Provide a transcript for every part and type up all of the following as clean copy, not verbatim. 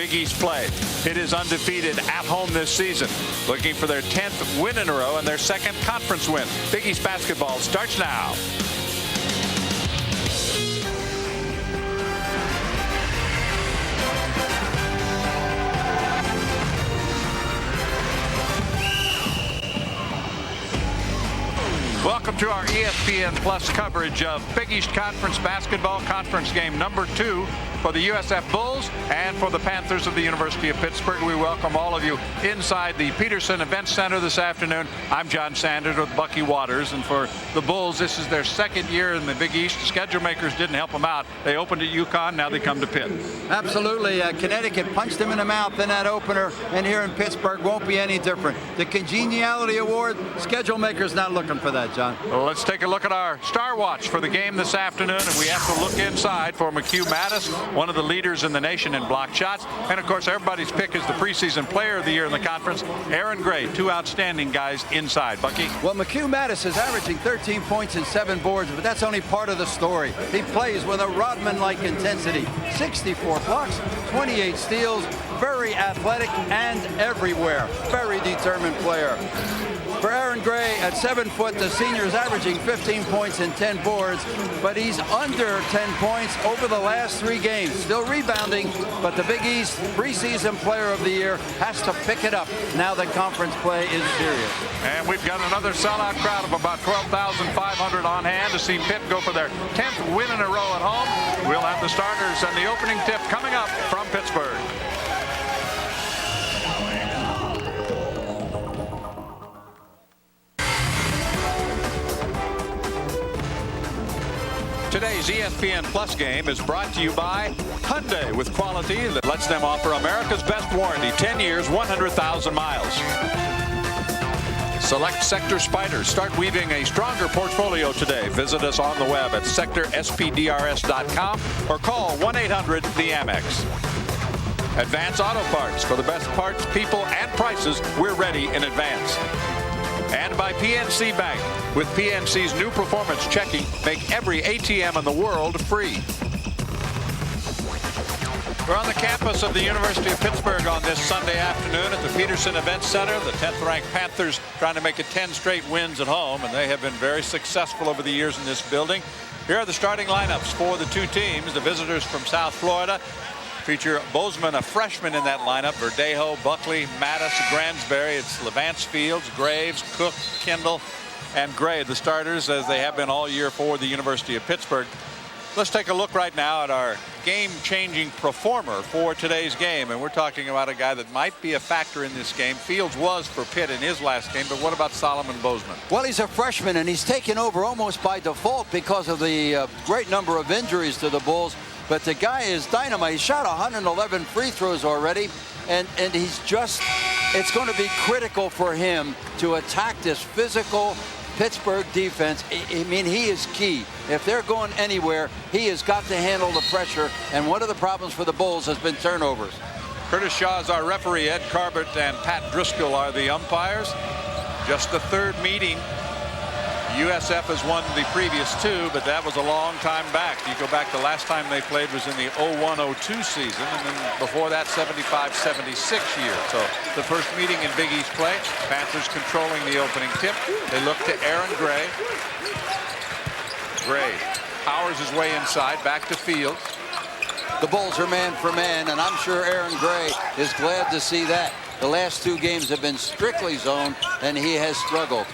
Big East play. Pitt is undefeated at home this season, looking for their 10th win in a row and their second conference win. Big East basketball starts now. Welcome to our ESPN Plus coverage of Big East Conference basketball conference game number 2 for the USF Bulls and for the Panthers of the University of Pittsburgh. We welcome all of you inside the Peterson Event Center this afternoon. I'm John Sanders with Bucky Waters, and for the Bulls, this is their second year in the Big East. The schedule makers didn't help them out. They opened at UConn, now they come to Pitt. Absolutely. Connecticut punched them in the mouth in that opener, and here in Pittsburgh won't be any different. The Congeniality Award, schedule makers not looking for that, John. Well, let's take a look at our Star Watch for the game this afternoon, and we have to look inside for McHugh Mattis, one of the leaders in the nation in block shots. And, of course, everybody's pick is the preseason player of the year in the conference, Aaron Gray, 2 outstanding guys inside. Bucky? Well, McHugh Mattis is averaging 13 points and 7 boards, but that's only part of the story. He plays with a Rodman-like intensity. 64 blocks, 28 steals, very athletic and everywhere. Very determined player. For Aaron Gray, at 7 foot, the senior is averaging 15 points and 10 boards, but he's under 10 points over the last 3 games. Still rebounding, but the Big East preseason player of the year has to pick it up now that conference play is serious. And we've got another sellout crowd of about 12,500 on hand to see Pitt go for their 10th win in a row at home. We'll have the starters and the opening tip coming up from Pittsburgh. Today's ESPN Plus game is brought to you by Hyundai, with quality that lets them offer America's best warranty, 10 years, 100,000 miles. Select Sector Spiders. Start weaving a stronger portfolio today. Visit us on the web at sectorspdrs.com or call 1-800-THE-AMEX. Advance Auto Parts. For the best parts, people, and prices, we're ready in advance. And by PNC Bank. With PNC's new performance checking, make every ATM in the world free. We're on the campus of the University of Pittsburgh on this Sunday afternoon at the Peterson Event Center. The 10th-ranked Panthers trying to make it 10 straight wins at home, and they have been very successful over the years in this building. Here are the starting lineups for the 2 teams. The visitors from South Florida feature Bozeman, a freshman in that lineup. Verdejo, Buckley, Mattis, Gransberry. It's Levance Fields, Graves, Cook, Kendall, and Gray, the starters, as they have been all year for the University of Pittsburgh. Let's take a look right now at our game-changing performer for today's game. And we're talking about a guy that might be a factor in this game. Fields was for Pitt in his last game, but what about Solomon Bozeman? Well, he's a freshman, and he's taken over almost by default because of the great number of injuries to the Bulls. But the guy is dynamite. He shot 111 free throws already, and he's just, it's going to be critical for him to attack this physical Pittsburgh defense. I mean, he is key. If they're going anywhere, he has got to handle the pressure, and one of the problems for the Bulls has been turnovers. Curtis Shaw is our referee. Ed Carbett and Pat Driscoll are the umpires. Just the 3rd meeting. USF has won the previous 2, but that was a long time back. You go back, the last time they played was in the 01-02 season, and then before that, 75-76 year. So the first meeting in Big East play, Panthers controlling the opening tip. They look to Aaron Gray. Gray powers his way inside, back to Fields. The Bulls are man for man, and I'm sure Aaron Gray is glad to see that. The last 2 games have been strictly zone, and he has struggled.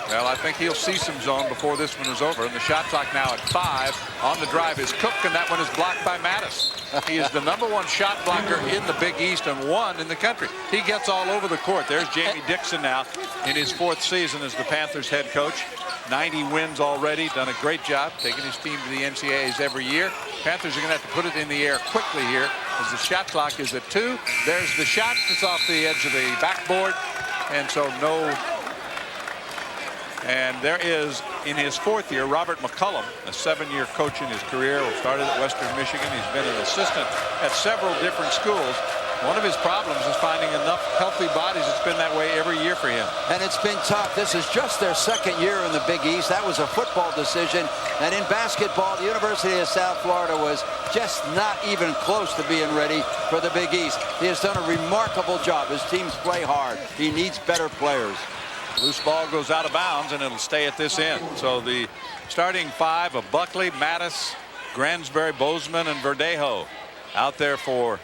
Well, I think he'll see some zone before this one is over. And the shot clock now at 5. On the drive is Cook, and that one is blocked by Mattis. He is the #1 shot blocker in the Big East and 1 in the country. He gets all over the court. There's Jamie Dixon now in his 4th season as the Panthers head coach. 90 wins already. Done a great job taking his team to the NCAAs every year. Panthers are going to have to put it in the air quickly here as the shot clock is at 2. There's the shot. It's off the edge of the backboard. And so no. And there is, in his 4th year, Robert McCullum, a 7-year coach in his career, who started at Western Michigan. He's been an assistant at several different schools. One of his problems is finding enough healthy bodies. It's been that way every year for him. And it's been tough. This is just their second year in the Big East. That was a football decision. And in basketball, the University of South Florida was just not even close to being ready for the Big East. He has done a remarkable job. His teams play hard. He needs better players. Loose ball goes out of bounds, and it'll stay at this end. So the starting five of Buckley, Mattis, Gransberry, Bozeman, and Verdejo out there for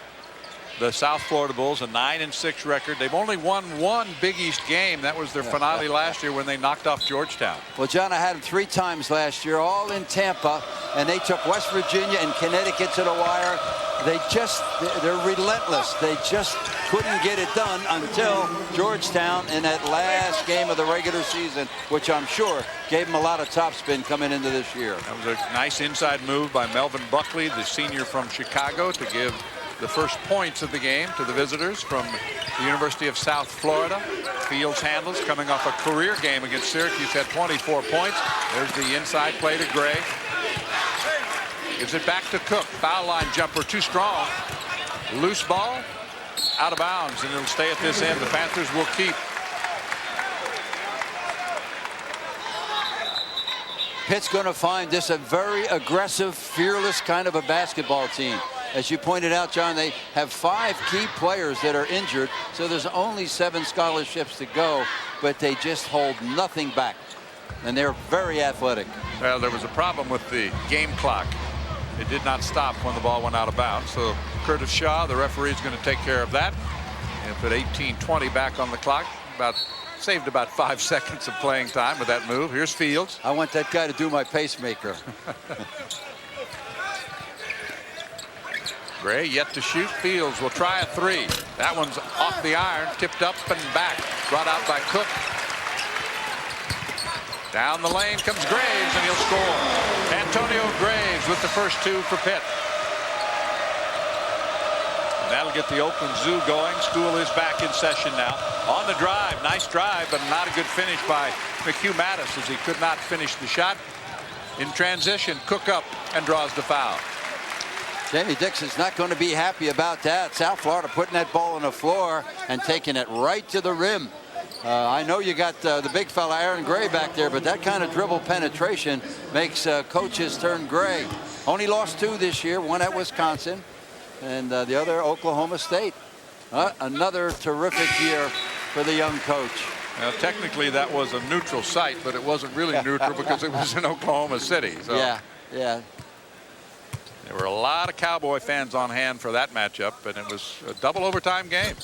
the South Florida Bulls, a 9-6 record. They've only won one Big East game. That was their finale last year when they knocked off Georgetown. Well, John, I had them 3 times last year, all in Tampa, and they took West Virginia and Connecticut to the wire. They're relentless. They just couldn't get it done until Georgetown in that last game of the regular season, which I'm sure gave them a lot of topspin coming into this year. That was a nice inside move by Melvin Buckley, the senior from Chicago, to give the first points of the game to the visitors from the University of South Florida. Fields handles, coming off a career game against Syracuse, had 24 points. There's the inside play to Gray. Gives it back to Cook. Foul line jumper too strong. Loose ball out of bounds, and it'll stay at this end. The Panthers will keep. Pitt's going to find this a very aggressive, fearless kind of a basketball team. As you pointed out, John, they have 5 key players that are injured, so there's only 7 scholarships to go, but they just hold nothing back, and they're very athletic. Well, there was a problem with the game clock. It did not stop when the ball went out of bounds, so Curtis Shaw, the referee, is going to take care of that and put 18:20 back on the clock. Saved about 5 seconds of playing time with that move. Here's Fields. I want that guy to do my pacemaker. Gray yet to shoot. Fields will try a 3. That one's off the iron, tipped up and back. Brought out by Cook. Down the lane comes Graves, and he'll score. Antonio Graves with the first 2 for Pitt. And that'll get the Oakland Zoo going. School is back in session now. On the drive, nice drive, but not a good finish by McHugh Mattis, as he could not finish the shot. In transition, Cook up and draws the foul. Jamie Dixon's not going to be happy about that. South Florida putting that ball on the floor and taking it right to the rim. I know you got the big fella Aaron Gray back there, but that kind of dribble penetration makes coaches turn gray. Only lost 2 this year, one at Wisconsin and the other Oklahoma State. Another terrific year for the young coach. Now, technically that was a neutral site, but it wasn't really neutral because it was in Oklahoma City. So. Yeah. There were a lot of Cowboy fans on hand for that matchup, and it was a double overtime game.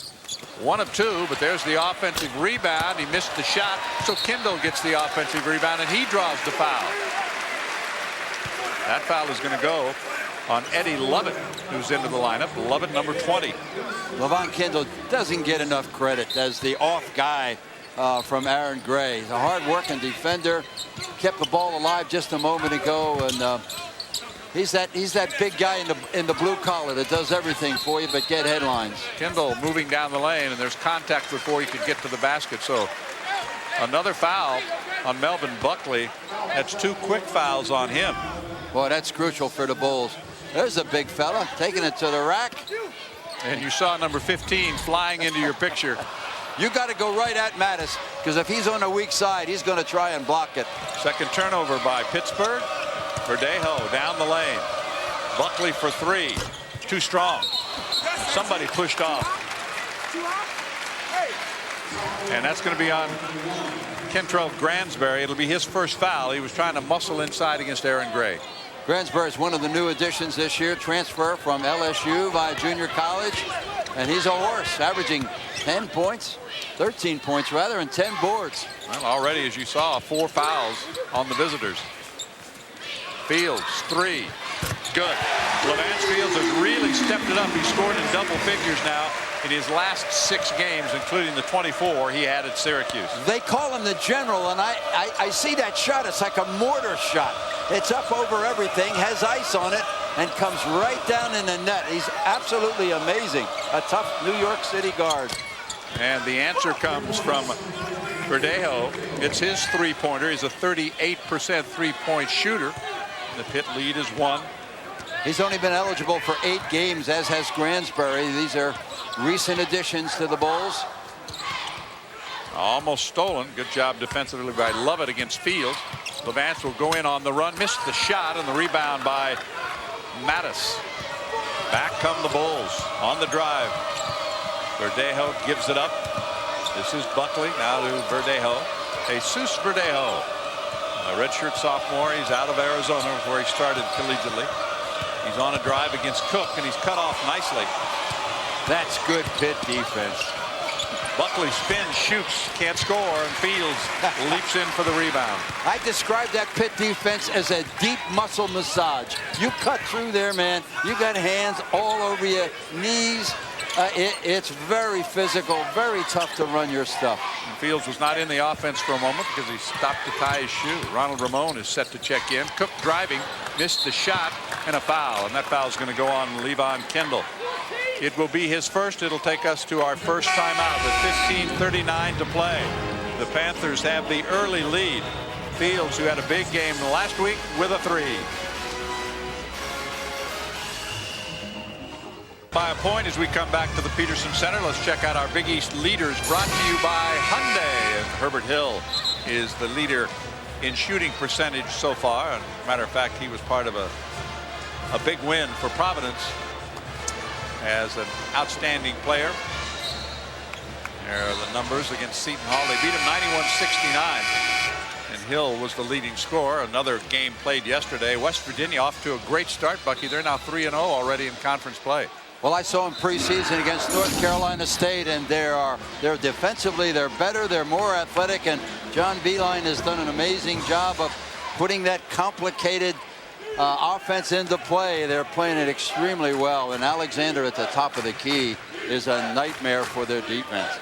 1 of 2, but there's the offensive rebound. He missed the shot, so Kendall gets the offensive rebound, and he draws the foul. That foul is going to go on Eddie Lovett, who's into the lineup. Lovett, number 20. Levon Kendall doesn't get enough credit as the off guy from Aaron Gray. He's a hard-working defender. Kept the ball alive just a moment ago, and he's that big guy in the blue collar that does everything for you but get headlines. Kendall moving down the lane, and there's contact before he could get to the basket. So another foul on Melvin Buckley. That's 2 quick fouls on him. Boy, that's crucial for the Bulls. There's a big fella taking it to the rack. And you saw number 15 flying into your picture. You got to go right at Mattis, because if he's on the weak side, he's going to try and block it. Second turnover by Pittsburgh. Verdejo down the lane. Buckley for 3. Too strong. Somebody pushed off. And that's going to be on Kentrell Gransberry. It'll be his first foul. He was trying to muscle inside against Aaron Gray. Gransberry is one of the new additions this year. Transfer from LSU via junior college. And he's a horse, averaging 10 points, 13 points rather, and 10 boards. Well, already, as you saw, 4 fouls on the visitors. Fields, 3. Good. Levance Fields has really stepped it up. He's scored in double figures now in his last 6 games, including the 24 he had at Syracuse. They call him the general, and I see that shot. It's like a mortar shot. It's up over everything, has ice on it, and comes right down in the net. He's absolutely amazing. A tough New York City guard. And the answer comes from Verdejo. It's his 3-pointer. He's a 38% 3-point shooter. The Pitt lead is 1. He's only been eligible for 8 games, as has Gransbury. These are recent additions to the Bulls. Almost stolen. Good job defensively by Lovett against Fields. Levance will go in on the run, missed the shot, and the rebound by Mattis. Back come the Bulls on the drive. Verdejo gives it up. This is Buckley now to Verdejo. Jesus Verdejo, a redshirt sophomore. He's out of Arizona where he started collegiately. He's on a drive against Cook, and he's cut off nicely. That's good Pitt defense. Buckley spins, shoots, can't score, and Fields leaps in for the rebound. I describe that Pitt defense as a deep muscle massage. You cut through there, man. You got hands all over your knees. It's very physical, very tough to run your stuff. And Fields was not in the offense for a moment because he stopped to tie his shoe. Ronald Ramon is set to check in. Cook driving, missed the shot, and a foul. And that foul is going to go on Levon Kendall. It will be his first. It'll take us to our first timeout with 15:39 to play. The Panthers have the early lead. Fields, who had a big game last week, with a 3. By a point as we come back to the Peterson Center. Let's check out our Big East leaders, brought to you by Hyundai. And Herbert Hill is the leader in shooting percentage so far. And matter of fact, he was part of a big win for Providence as an outstanding player. There are the numbers against Seton Hall. They beat him 91-69. And Hill was the leading scorer. Another game played yesterday. West Virginia off to a great start, Bucky. They're now 3-0 already in conference play. Well, I saw them preseason against North Carolina State, and they're defensively, they're better, they're more athletic, and John Beilein has done an amazing job of putting that complicated offense into play. They're playing it extremely well, and Alexander at the top of the key is a nightmare for their defense.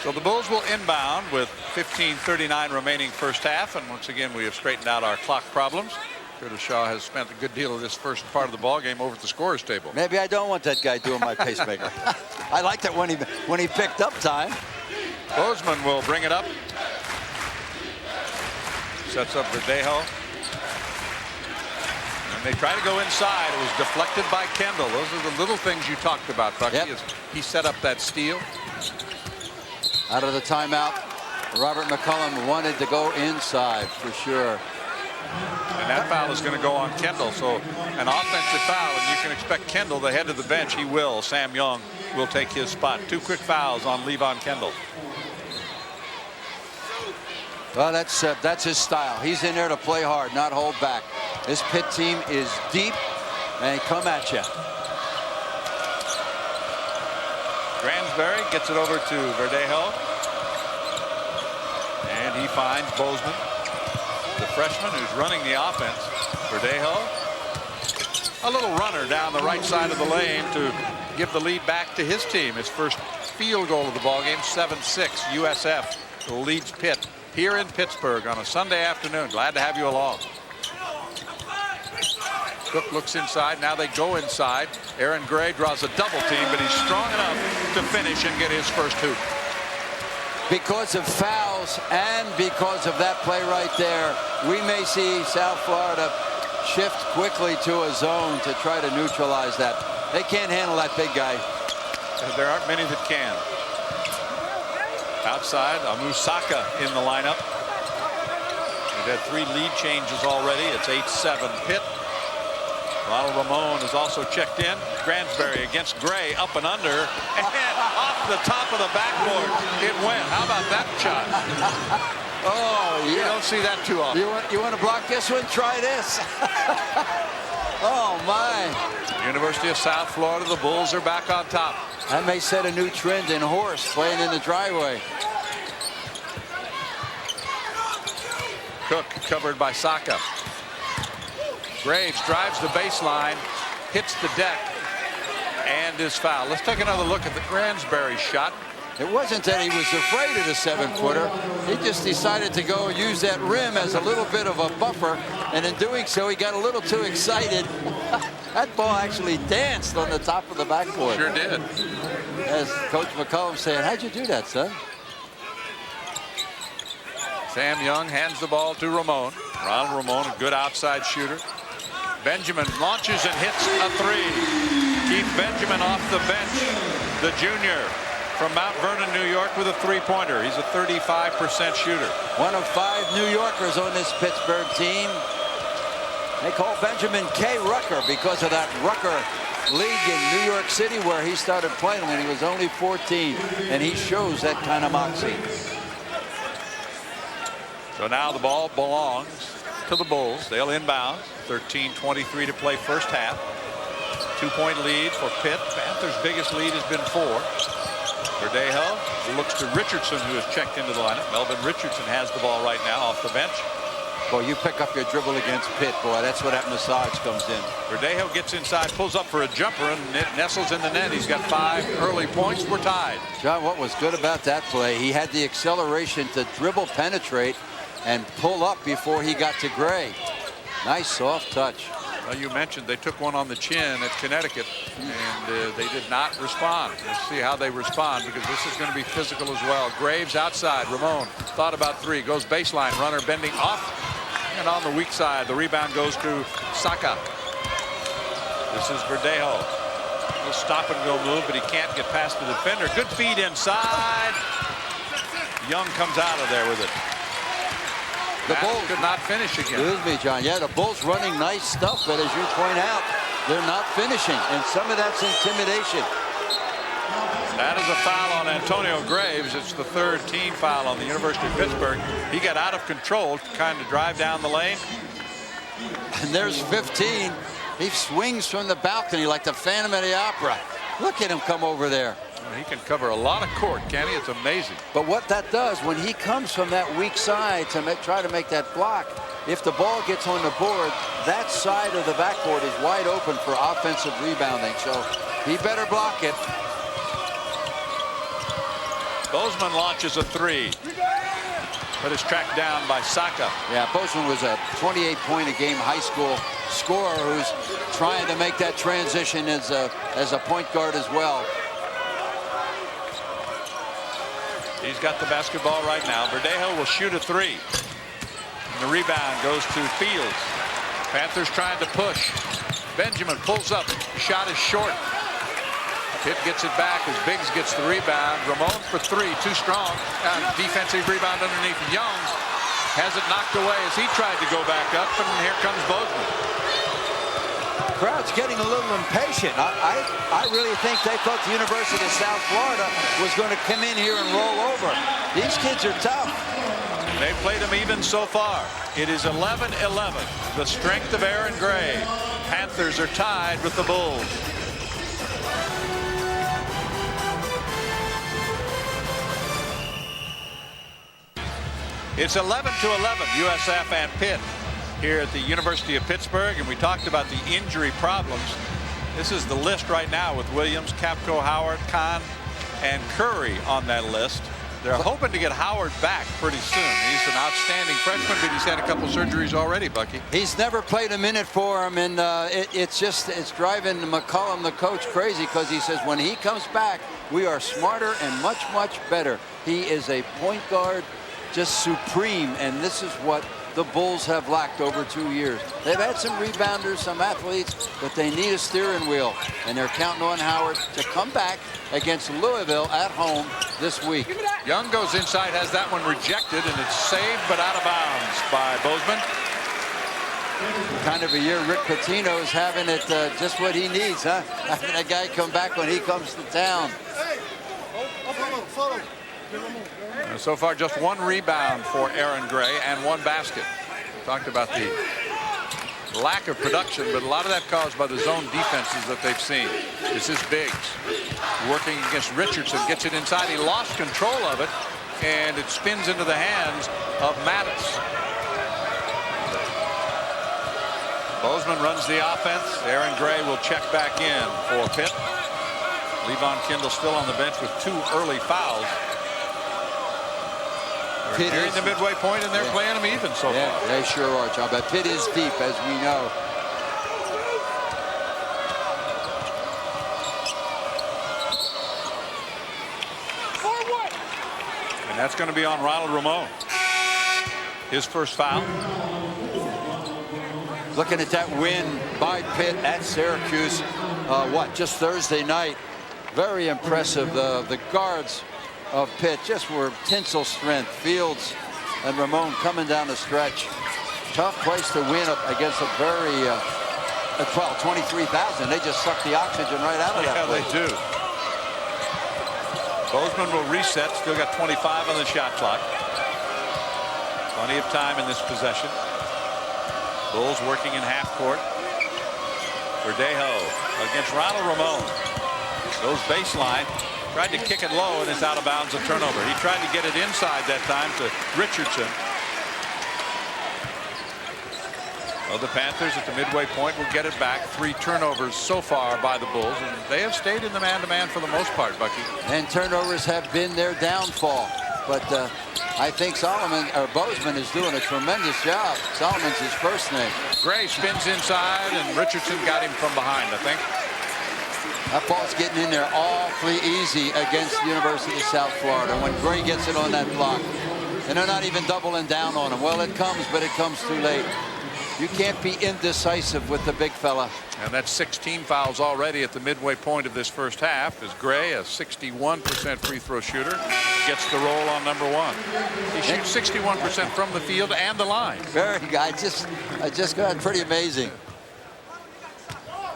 So the Bulls will inbound with 15:39 remaining first half, and once again we have straightened out our clock problems. Curtis Shaw has spent a good deal of this first part of the ball game over at the scorer's table. Maybe I don't want that guy doing my pacemaker. I liked it when he picked up time. Bozeman will bring it up. Sets up Verdejo. And they try to go inside. It was deflected by Kendall. Those are the little things you talked about, Bucky. Yep. He set up that steal. Out of the timeout, Robert McCullum wanted to go inside for sure. And that foul is going to go on Kendall. So an offensive foul, and you can expect Kendall, the head of the bench, he will. Sam Young will take his spot. 2 quick fouls on Levon Kendall. Well, that's his style. He's in there to play hard, not hold back. This Pitt team is deep, and they come at you. Gransbury gets it over to Verdejo. And he finds Bozeman, the freshman who's running the offense. Verdejo, a little runner down the right side of the lane to give the lead back to his team. His first field goal of the ballgame, 7-6. USF leads Pitt here in Pittsburgh on a Sunday afternoon. Glad to have you along. Cook looks inside. Now they go inside. Aaron Gray draws a double team, but he's strong enough to finish and get his first hoop. Because of fouls and because of that play right there, we may see South Florida shift quickly to a zone to try to neutralize that. They can't handle that big guy. There aren't many that can. Outside, Amusaka in the lineup. We've had 3 lead changes already. It's 8-7 Pitt. Ronald Ramon is also checked in. Gransbury against Gray, up and under, and off the top of the backboard. It went. How about that shot? Oh, yeah. You don't see that too often. You want to block this one? Try this. Oh, my. University of South Florida, the Bulls are back on top. That may set a new trend in horse playing in the driveway. Cook covered by Saka. Graves drives the baseline, hits the deck, and is fouled. Let's take another look at the Gransbury shot. It wasn't that he was afraid of the 7-footer. He just decided to go and use that rim as a little bit of a buffer, and in doing so, he got a little too excited. That ball actually danced on the top of the backboard. Sure did. As Coach McCullum saying, how'd you do that, son? Sam Young hands the ball to Ramon. Ronald Ramon, a good outside shooter. Benjamin launches and hits a three. Keith Benjamin off the bench, the junior from Mount Vernon, New York, with a three-pointer. He's a 35% shooter. One of 5 New Yorkers on this Pittsburgh team. They call Benjamin K. Rucker because of that Rucker League in New York City where he started playing when he was only 14, and he shows that kind of moxie. So now the ball belongs to the Bulls. They'll inbound. 13:23 to play first half. 2-point lead for Pitt. Panthers' biggest lead has been 4. Verdejo looks to Richardson, who has checked into the lineup. Melvin Richardson has the ball right now off the bench. Boy, you pick up your dribble against Pitt, boy, that's where that massage comes in. Verdejo gets inside, pulls up for a jumper, and it nestles in the net. He's got 5 early points. We're tied. John, what was good about that play, he had the acceleration to dribble, penetrate, and pull up before he got to Gray. Nice soft touch. Well, you mentioned they took one on the chin at Connecticut, and they did not respond. We'll see how they respond, because this is going to be physical as well. Graves outside. Ramon thought about 3. Goes baseline. Runner bending off. And on the weak side, the rebound goes to Saka. This is Verdejo. He'll stop and go move, but he can't get past the defender. Good feed inside. Young comes out of there with it. The Bulls could not finish again. Excuse me, John. Yeah, the Bulls running nice stuff, but as you point out, they're not finishing, and some of that's intimidation. That is a foul on Antonio Graves. It's the 3rd team foul on the University of Pittsburgh. He got out of control, trying to drive down the lane. And there's 15. He swings from the balcony like the Phantom of the Opera. Look at him come over there. He can cover a lot of court, can he? It's amazing. But what that does, when he comes from that weak side to try to make that block, if the ball gets on the board, that side of the backboard is wide open for offensive rebounding. So he better block it. Bozeman launches a 3, but is tracked down by Saka. Yeah, Bozeman was a 28-point-a-game high school scorer who's trying to make that transition as a point guard as well. He's got the basketball right now. Verdejo will shoot a 3. And the rebound goes to Fields. Panthers trying to push. Benjamin pulls up. Shot is short. Pitt gets it back as Biggs gets the rebound. Ramon for 3, too strong. Defensive rebound underneath. Young has it knocked away as he tried to go back up, and here comes Bozeman. Crowd's getting a little impatient. I really think they thought the University of South Florida was going to come in here and roll over. These kids are tough. They've played them even so far. It is 11-11. The strength of Aaron Gray. Panthers are tied with the Bulls. It's 11-11, USF and Pitt here at the University of Pittsburgh, and we talked about the injury problems. This is the list right now with Williams, Capco, Howard, Kahn, and Curry on that list. They're hoping to get Howard back pretty soon. He's an outstanding freshman, but he's had a couple surgeries already, Bucky. He's never played a minute for him, and it's driving McCollum, the coach, crazy, because he says when he comes back, we are smarter and much, much better. He is a point guard, just supreme, and this is what the Bulls have lacked over 2 years. They've had some rebounders, some athletes, but they need a steering wheel, and they're counting on Howard to come back against Louisville at home this week. Young goes inside, has that one rejected, and it's saved but out of bounds by Bozeman. Kind of a year Rick Pitino is having it just what he needs, huh? Having a guy come back when he comes to town. So far, just 1 rebound for Aaron Gray and 1 basket. We talked about the lack of production, but a lot of that caused by the zone defenses that they've seen. This is Biggs working against Richardson, gets it inside. He lost control of it, and it spins into the hands of Mattis. Bozeman runs the offense. Aaron Gray will check back in for Pitt. Levon Kendall still on the bench with 2 early fouls. Pitt is the midway point, and they're playing them even so far. They sure are, John. But Pitt is deep, as we know. And that's going to be on Ronald Ramon. His first foul. Looking at that win by Pitt at Syracuse, just Thursday night. Very impressive. The guards of Pitt just were tinsel strength. Fields and Ramon coming down the stretch. Tough place to win up against a very, 23,000. They just suck the oxygen right out of that place. They do. Bozeman will reset. Still got 25 on the shot clock. Plenty of time in this possession. Bulls working in half court. Verdejo against Ronald Ramon. Goes baseline. Tried to kick it low, and it's out of bounds, a turnover. He tried to get it inside that time to Richardson. Well, the Panthers at the midway point will get it back. 3 turnovers so far by the Bulls, and they have stayed in the man-to-man for the most part, Bucky. And turnovers have been their downfall. But I think Bozeman is doing a tremendous job. Solomon's his first name. Gray spins inside, and Richardson got him from behind, I think. That ball's getting in there awfully easy against the University of South Florida. When Gray gets it on that block, and they're not even doubling down on him. Well, it comes, but it comes too late. You can't be indecisive with the big fella. And that's 16 fouls already at the midway point of this first half, as Gray, a 61% free throw shooter, gets the roll on number 1. He shoots 61% from the field and the line. Very good. I just got pretty amazing.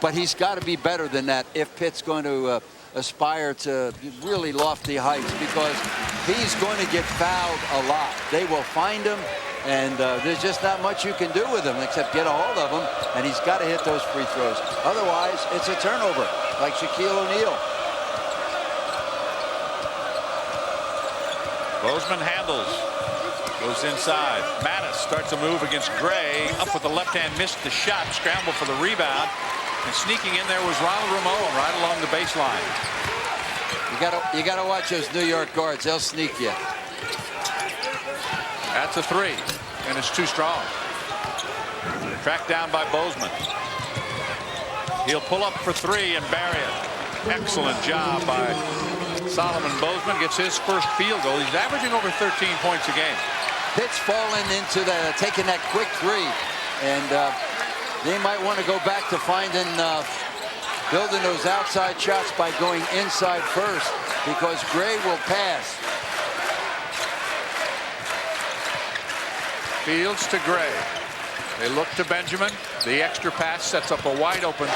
But he's got to be better than that if Pitt's going to aspire to really lofty heights, because he's going to get fouled a lot. They will find him, and there's just not much you can do with him except get a hold of him, and he's got to hit those free throws. Otherwise, it's a turnover, like Shaquille O'Neal. Bozeman handles. Goes inside. Mattis starts a move against Gray. Up with the left hand, missed the shot. Scramble for the rebound. And sneaking in there was Ronald Ramon right along the baseline. You gotta watch those New York guards. They'll sneak you. That's a 3, and it's too strong. Tracked down by Bozeman. He'll pull up for 3 and bury it. Excellent job by Solomon. Bozeman gets his first field goal. He's averaging over 13 points a game. Pitt's falling into taking that quick 3, and they might want to go back to building those outside shots by going inside first, because Gray will pass. Fields to Gray. They look to Benjamin. The extra pass sets up a wide open 3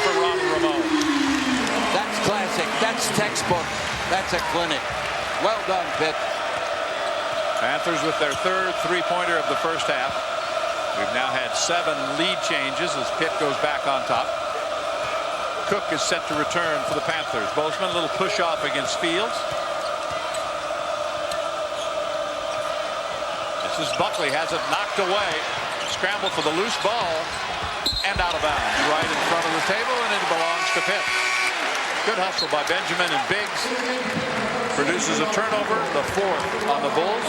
for Ronald Ramon. That's classic. That's textbook. That's a clinic. Well done, Pitt. Panthers with their 3rd 3-pointer of the first half. We've now had 7 lead changes as Pitt goes back on top. Cook is set to return for the Panthers. Bozeman, a little push off against Fields. This is Buckley, has it knocked away. Scramble for the loose ball and out of bounds right in front of the table, and it belongs to Pitt. Good hustle by Benjamin, and Biggs produces a turnover, the 4th on the Bulls.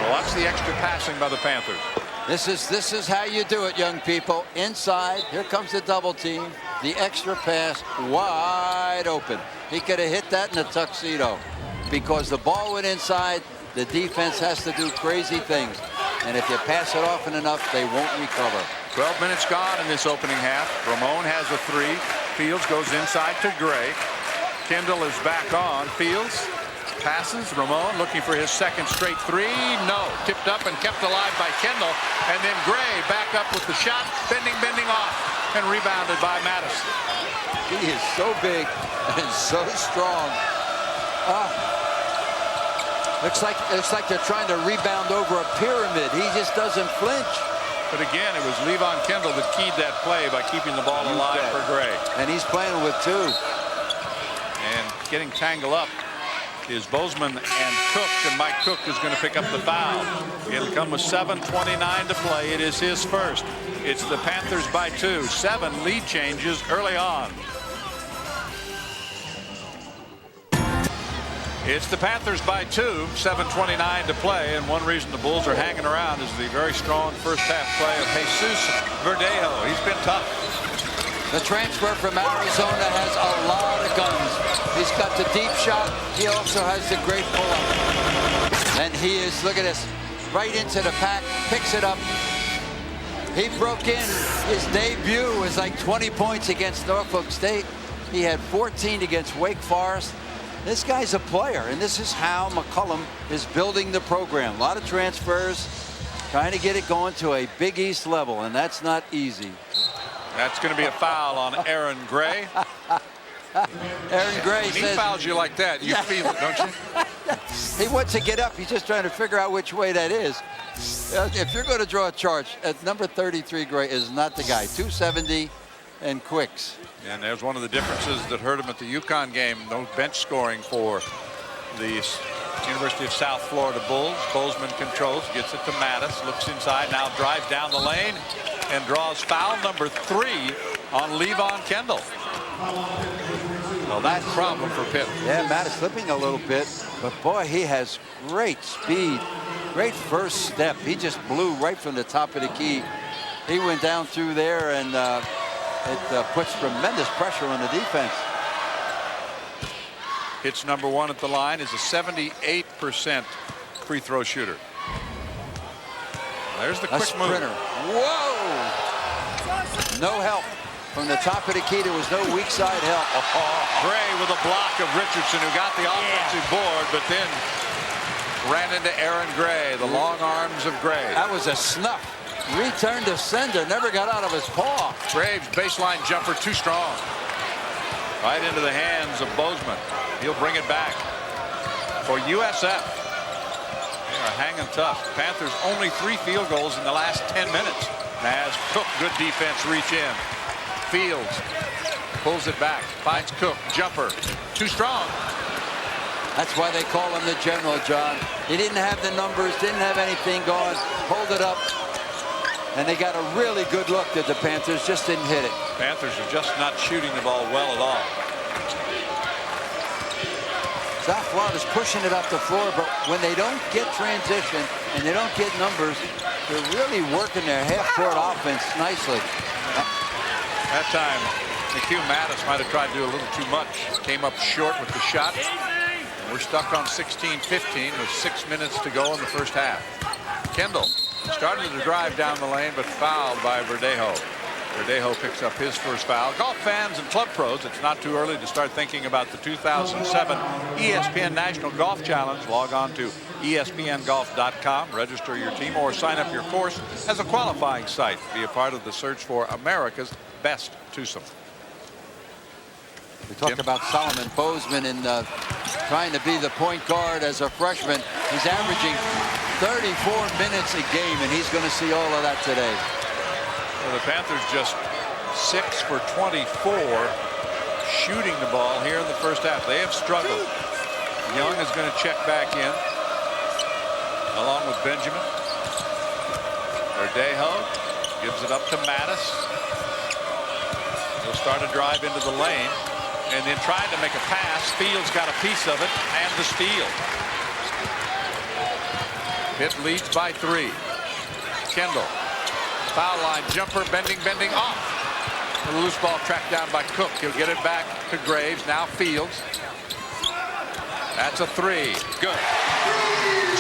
Watch the extra passing by the Panthers. This is how you do it, young people. Inside, here comes the double team. The extra pass, wide open. He could have hit that in a tuxedo, because the ball went inside. The defense has to do crazy things, and if you pass it often enough, they won't recover. 12 minutes gone in this opening half. Ramon has a 3. Fields goes inside to Gray. Kendall is back on. Fields passes. Ramon looking for his 2nd straight 3. No. Tipped up and kept alive by Kendall. And then Gray back up with the shot. Bending off. And rebounded by Mattis. He is so big and so strong. Looks like they're trying to rebound over a pyramid. He just doesn't flinch. But again, it was Levon Kendall that keyed that play by keeping the ball alive for Gray. And he's playing with 2. And getting tangled up is Bozeman and Cook, and Mike Cook is going to pick up the foul. It'll come with 7:29 to play. It is his first. It's the Panthers by 2. 7 lead changes early on. It's the Panthers by 2, 7:29 to play, and one reason the Bulls are hanging around is the very strong first half play of Jesus Verdejo. He's been tough. The transfer from Arizona has a lot of guns. He's got the deep shot. He also has the great pull-up. And he is, look at this, right into the pack, picks it up, He broke in. His debut was like 20 points against Norfolk State. He had 14 against Wake Forest. This guy's a player, and this is how McCollum is building the program. A lot of transfers, trying to get it going to a Big East level, and that's not easy. That's going to be a foul on Aaron Gray. Aaron Gray when says, he fouls you like that, you feel it, don't you? He wants to get up. He's just trying to figure out which way that is. If you're going to draw a charge, at number 33, Gray is not the guy. 270 and quicks. And there's one of the differences that hurt him at the UConn game. No bench scoring for the University of South Florida Bulls. Bozeman controls, gets it to Mattis, looks inside, now drives down the lane and draws foul number 3 on Levon Kendall. Well, that's a problem for Pitt. Yeah, Mattis slipping a little bit, but boy, he has great speed, great first step. He just blew right from the top of the key. He went down through there, and it puts tremendous pressure on the defense. Pitt's number 1 at the line is a 78% free throw shooter. There's the quick move. Whoa! No help. From the top of the key, there was no weak side help. Gray with a block of Richardson, who got the offensive board, but then ran into Aaron Gray, the long arms of Gray. That was a snuff. Return to sender, never got out of his paw. Graves' baseline jumper too strong. Right into the hands of Bozeman. He'll bring it back for USF. They are hanging tough. Panthers only 3 field goals in the last 10 minutes. As Cook, good defense, reach in. Fields pulls it back, finds Cook, jumper, too strong. That's why they call him the general, John. He didn't have the numbers, didn't have anything going, pulled it up, and they got a really good look that the Panthers just didn't hit it. Panthers are just not shooting the ball well at all. South Florida's pushing it up the floor, but when they don't get transition and they don't get numbers, they're really working their half-court offense nicely. That time, McHugh Mattis might have tried to do a little too much. Came up short with the shot. We're stuck on 16-15 with 6 minutes to go in the first half. Kendall started to drive down the lane, but fouled by Verdejo. Verdejo picks up his first foul. Golf fans and club pros, it's not too early to start thinking about the 2007 ESPN National Golf Challenge. Log on to ESPNGolf.com, register your team, or sign up your course as a qualifying site. Be a part of the search for America's best twosome. We talked about Solomon Bozeman in trying to be the point guard as a freshman. He's averaging 34 minutes a game, and he's going to see all of that today. Well, the Panthers just 6 for 24 shooting the ball here in the first half. They have struggled. Young is going to check back in along with Benjamin. Verdejo gives it up to Mattis. He'll start a drive into the lane and then tried to make a pass. Fields got a piece of it and the steal. Pitt leads by 3. Kendall. Foul line jumper, bending off. The loose ball tracked down by Cook. He'll get it back to Graves. Now Fields. That's a 3. Good.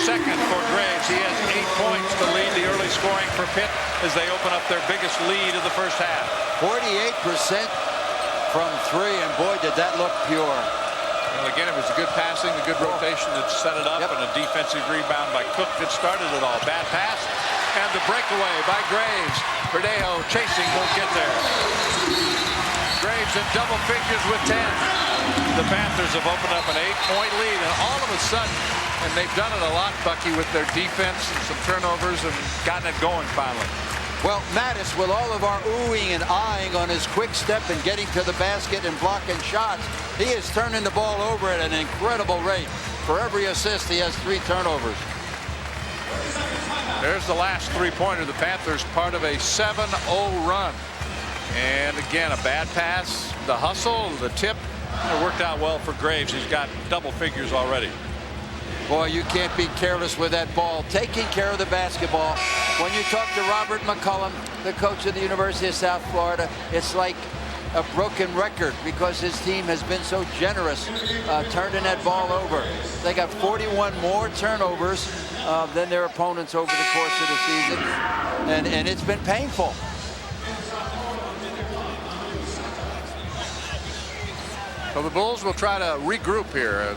Second for Graves. He has 8 points to lead the early scoring for Pitt as they open up their biggest lead of the first half. 48% from 3, and boy, did that look pure. Well, again, it was a good passing, a good rotation that set it up, and a defensive rebound by Cook that started it all. Bad pass, and the breakaway by Graves. Verdejo chasing, won't get there. Graves in double figures with 10. The Panthers have opened up an 8-point lead, and all of a sudden, and they've done it a lot, Bucky, with their defense and some turnovers and gotten it going finally. Well, Mattis, with all of our oohing and eyeing on his quick step and getting to the basket and blocking shots, he is turning the ball over at an incredible rate. For every assist, he has 3 turnovers. There's the last 3-pointer. The Panthers part of a 7-0 run. And again, a bad pass, the hustle, the tip. It worked out well for Graves. He's got double figures already. Boy, you can't be careless with that ball. Taking care of the basketball. When you talk to Robert McCollum, the coach of the University of South Florida, it's like a broken record because his team has been so generous turning that ball over. They got 41 more turnovers than their opponents over the course of the season, and it's been painful. So the Bulls will try to regroup here.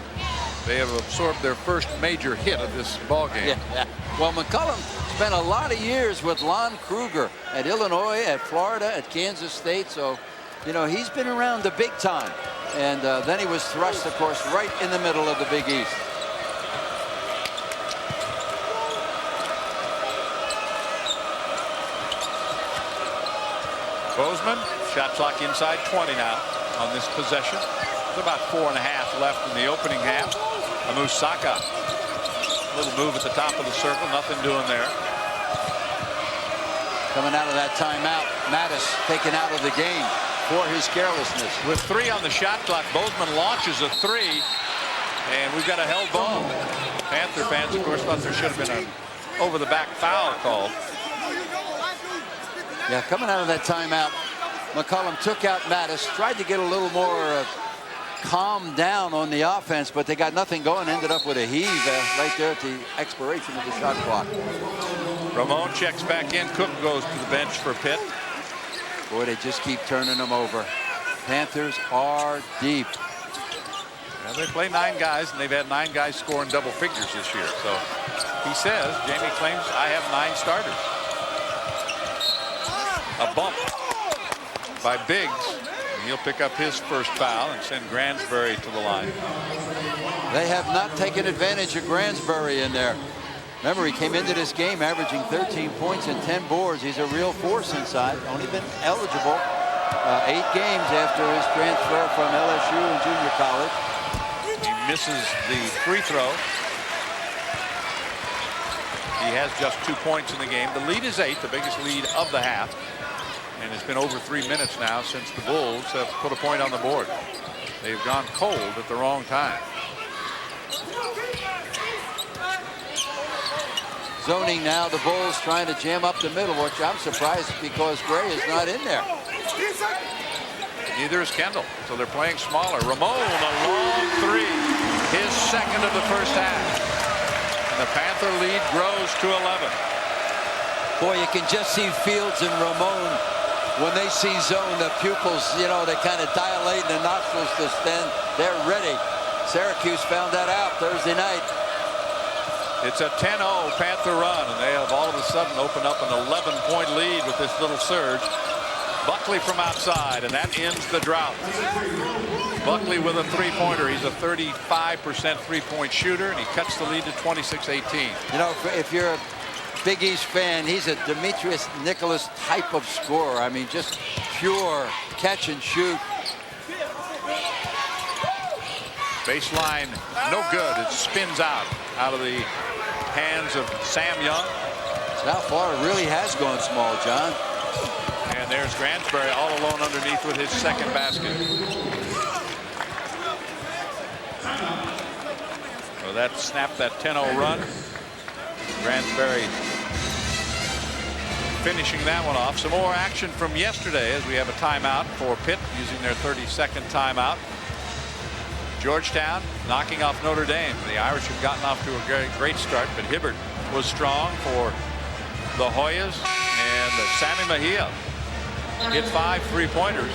They have absorbed their first major hit of this ball game. Yeah. Well, McCollum spent a lot of years with Lon Kruger at Illinois, at Florida, at Kansas State. So, you know, he's been around the big time. And then he was thrust, of course, right in the middle of the Big East. Bozeman, shot clock inside 20 now on this possession. There's about 4.5 left in the opening half. Amusaka, little move at the top of the circle, nothing doing there. Coming out of that timeout, Mattis taken out of the game for his carelessness. With 3 on the shot clock, Bozeman launches a 3, and we've got a held ball. Panther fans, of course, thought there should have been an over-the-back foul called. Yeah, coming out of that timeout, McCollum took out Mattis, tried to get a little more calm down on the offense, but they got nothing going. Ended up with a heave right there at the expiration of the shot clock. Ramon checks back in. Cook goes to the bench for Pitt. Boy, they just keep turning them over. Panthers are deep. Well, they play 9 guys, and they've had 9 guys scoring double figures this year. So he says, Jamie claims, I have 9 starters. A bump by Biggs. He'll pick up his first foul and send Gransbury to the line. They have not taken advantage of Gransbury in there. Remember, he came into this game averaging 13 points and 10 boards. He's a real force inside. Only been eligible 8 games after his transfer from LSU in junior college. He misses the free throw. He has just 2 points in the game. The lead is 8, the biggest lead of the half. And it's been over 3 minutes now since the Bulls have put a point on the board. They've gone cold at the wrong time. Zoning now, the Bulls trying to jam up the middle, which I'm surprised because Gray is not in there. Neither is Kendall, so they're playing smaller. Ramon, a long 3, his second of the first half. And the Panther lead grows to 11. Boy, you can just see Fields and Ramon. When they see zone, the pupils, you know, they kind of dilate and the nostrils distend. They're ready. Syracuse found that out Thursday night. It's a 10-0 Panther run, and they have all of a sudden opened up an 11-point lead with this little surge. Buckley from outside, and that ends the drought. Buckley with a 3-pointer. He's a 35% three-point shooter, and he cuts the lead to 26-18. You know, if you're a Big East fan, he's a Demetrius Nicholas type of scorer. I mean, just pure catch and shoot. Baseline, no good. It spins out of the hands of Sam Young. South Florida really has gone small, John. And there's Gransbury all alone underneath with his second basket. So that snapped that 10-0 run. Gransbury finishing that one off. Some more action from yesterday as we have a timeout for Pitt using their 32nd timeout. Georgetown knocking off Notre Dame. The Irish have gotten off to a great start, but Hibbert was strong for the Hoyas, and Sammy Mejia hit 5 3-pointers.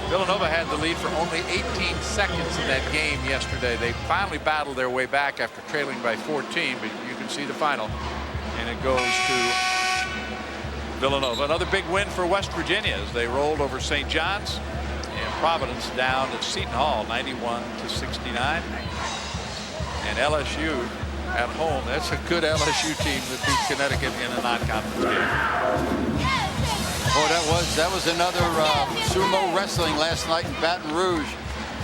Villanova had the lead for only 18 seconds in that game yesterday. They finally battled their way back after trailing by 14, but you can see the final, and it goes to Villanova. Another big win for West Virginia as they rolled over St. John's, and Providence down at Seton Hall 91-69. And LSU at home. That's a good LSU team that beat Connecticut in a non-conference game. Oh, that was another sumo wrestling last night in Baton Rouge.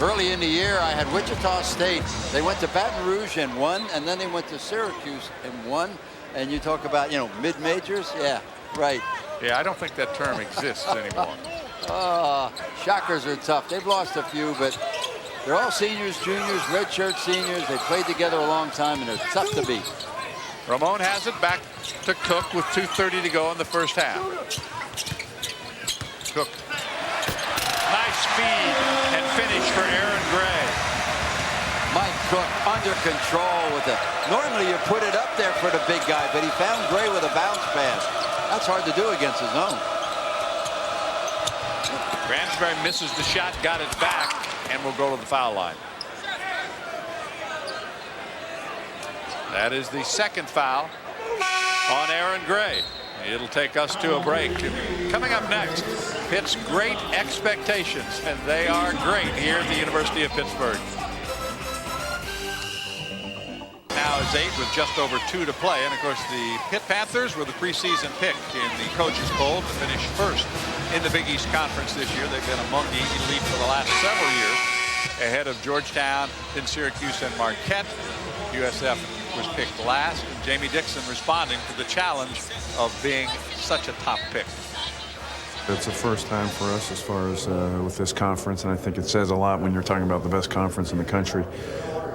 Early in the year, I had Wichita State. They went to Baton Rouge and won, and then they went to Syracuse and won. And you talk about, you know, mid-majors? Yeah, right. Yeah, I don't think that term exists anymore. Shockers are tough. They've lost a few, but they're all seniors, juniors, redshirt seniors. They played together a long time, and they're tough to beat. Ramon has it back to Cook with 2:30 to go in the first half. Cook. Nice feed and finish for Aaron Gray. My Cook under control with it. Normally you put it up there for the big guy, but he found Gray with a bounce pass. That's hard to do against his own. Gransberry misses the shot, got it back, and will go to the foul line. That is the second foul on Aaron Gray. It'll take us to a break. Coming up next, Pitt's great expectations, and they are great here at the University of Pittsburgh. Now is 8 with just over 2 to play, and of course the Pitt Panthers were the preseason pick in the coaches poll to finish first in the Big East Conference this year. They've been among the elite for the last several years, ahead of Georgetown, then Syracuse and Marquette. USF was picked last, and Jamie Dixon responding to the challenge of being such a top pick. It's the first time for us as far as with this conference, and I think it says a lot when you're talking about the best conference in the country.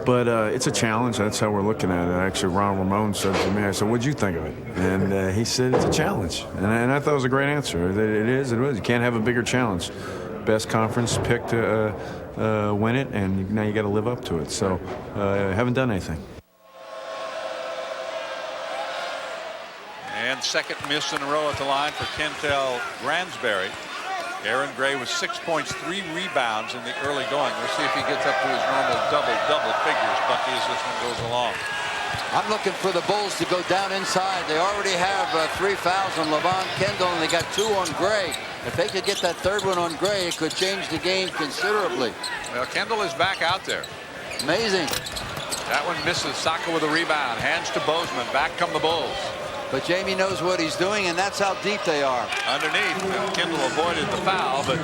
But it's a challenge. That's how we're looking at it. Actually, Ron Ramon said to me, I said, what'd you think of it? And he said, it's a challenge. And I thought it was a great answer. It is. You can't have a bigger challenge. Best conference pick to win it, and now you got to live up to it. So haven't done anything. And second miss in a row at the line for Kentel Gransberry. Aaron Gray with 6 points, 3 rebounds in the early going. We'll see if he gets up to his normal double figures, Bucky, as this one goes along. I'm looking for the Bulls to go down inside. They already have 3 fouls on Levon Kendall, and they got 2 on Gray. If they could get that third one on Gray, it could change the game considerably. Well, Kendall is back out there. Amazing. That one misses. Saka with a rebound. Hands to Bozeman. Back come the Bulls. But Jamie knows what he's doing, and that's how deep they are. Underneath, Kendall avoided the foul, but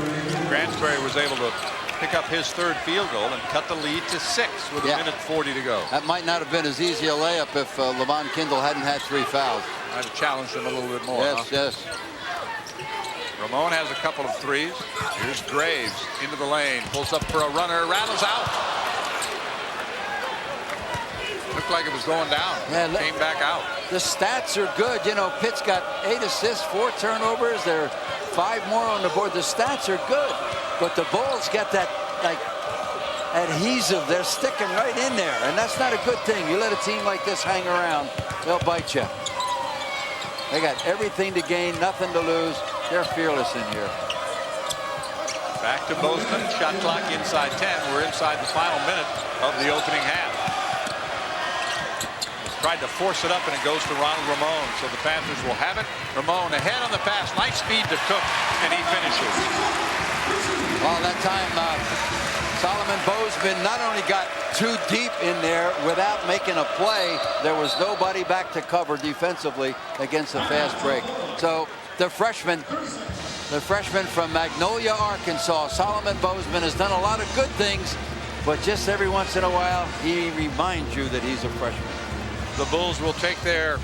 Gransberry was able to pick up his third field goal and cut the lead to 6 with a minute 40 to go. That might not have been as easy a layup if Levon Kendall hadn't had 3 fouls. Might have challenged him a little bit more. Yes, yes. Ramon has a couple of threes. Here's Graves into the lane, pulls up for a runner, rattles out. Looked like it was going down. Yeah, came back out. The stats are good. You know, Pitt's got 8 assists, 4 turnovers. There are 5 more on the board. The stats are good, but the Bulls got that like adhesive. They're sticking right in there, and that's not a good thing. You let a team like this hang around, they'll bite you. They got everything to gain, nothing to lose. They're fearless in here. Back to Bozeman. Shot clock inside 10. We're inside the final minute of the opening half. Tried to force it up, and it goes to Ronald Ramon. So the Panthers will have it. Ramon ahead on the pass. Nice feed to Cook, and he finishes. Well, that time Solomon Bozeman not only got too deep in there without making a play, there was nobody back to cover defensively against a fast break. So the freshman from Magnolia, Arkansas, Solomon Bozeman, has done a lot of good things, but just every once in a while he reminds you that he's a freshman. The Bulls will take their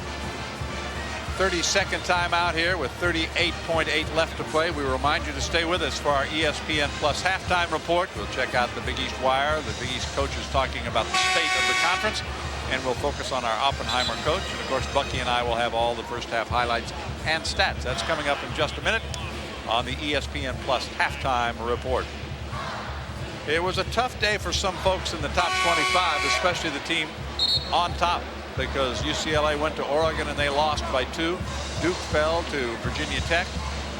32nd timeout here with 38.8 left to play. We remind you to stay with us for our ESPN Plus halftime report. We'll check out the Big East Wire, the Big East coaches talking about the state of the conference, and we'll focus on our Oppenheimer coach. And of course, Bucky and I will have all the first half highlights and stats. That's coming up in just a minute on the ESPN Plus halftime report. It was a tough day for some folks in the top 25, especially the team on top, because UCLA went to Oregon and they lost by 2. Duke fell to Virginia Tech.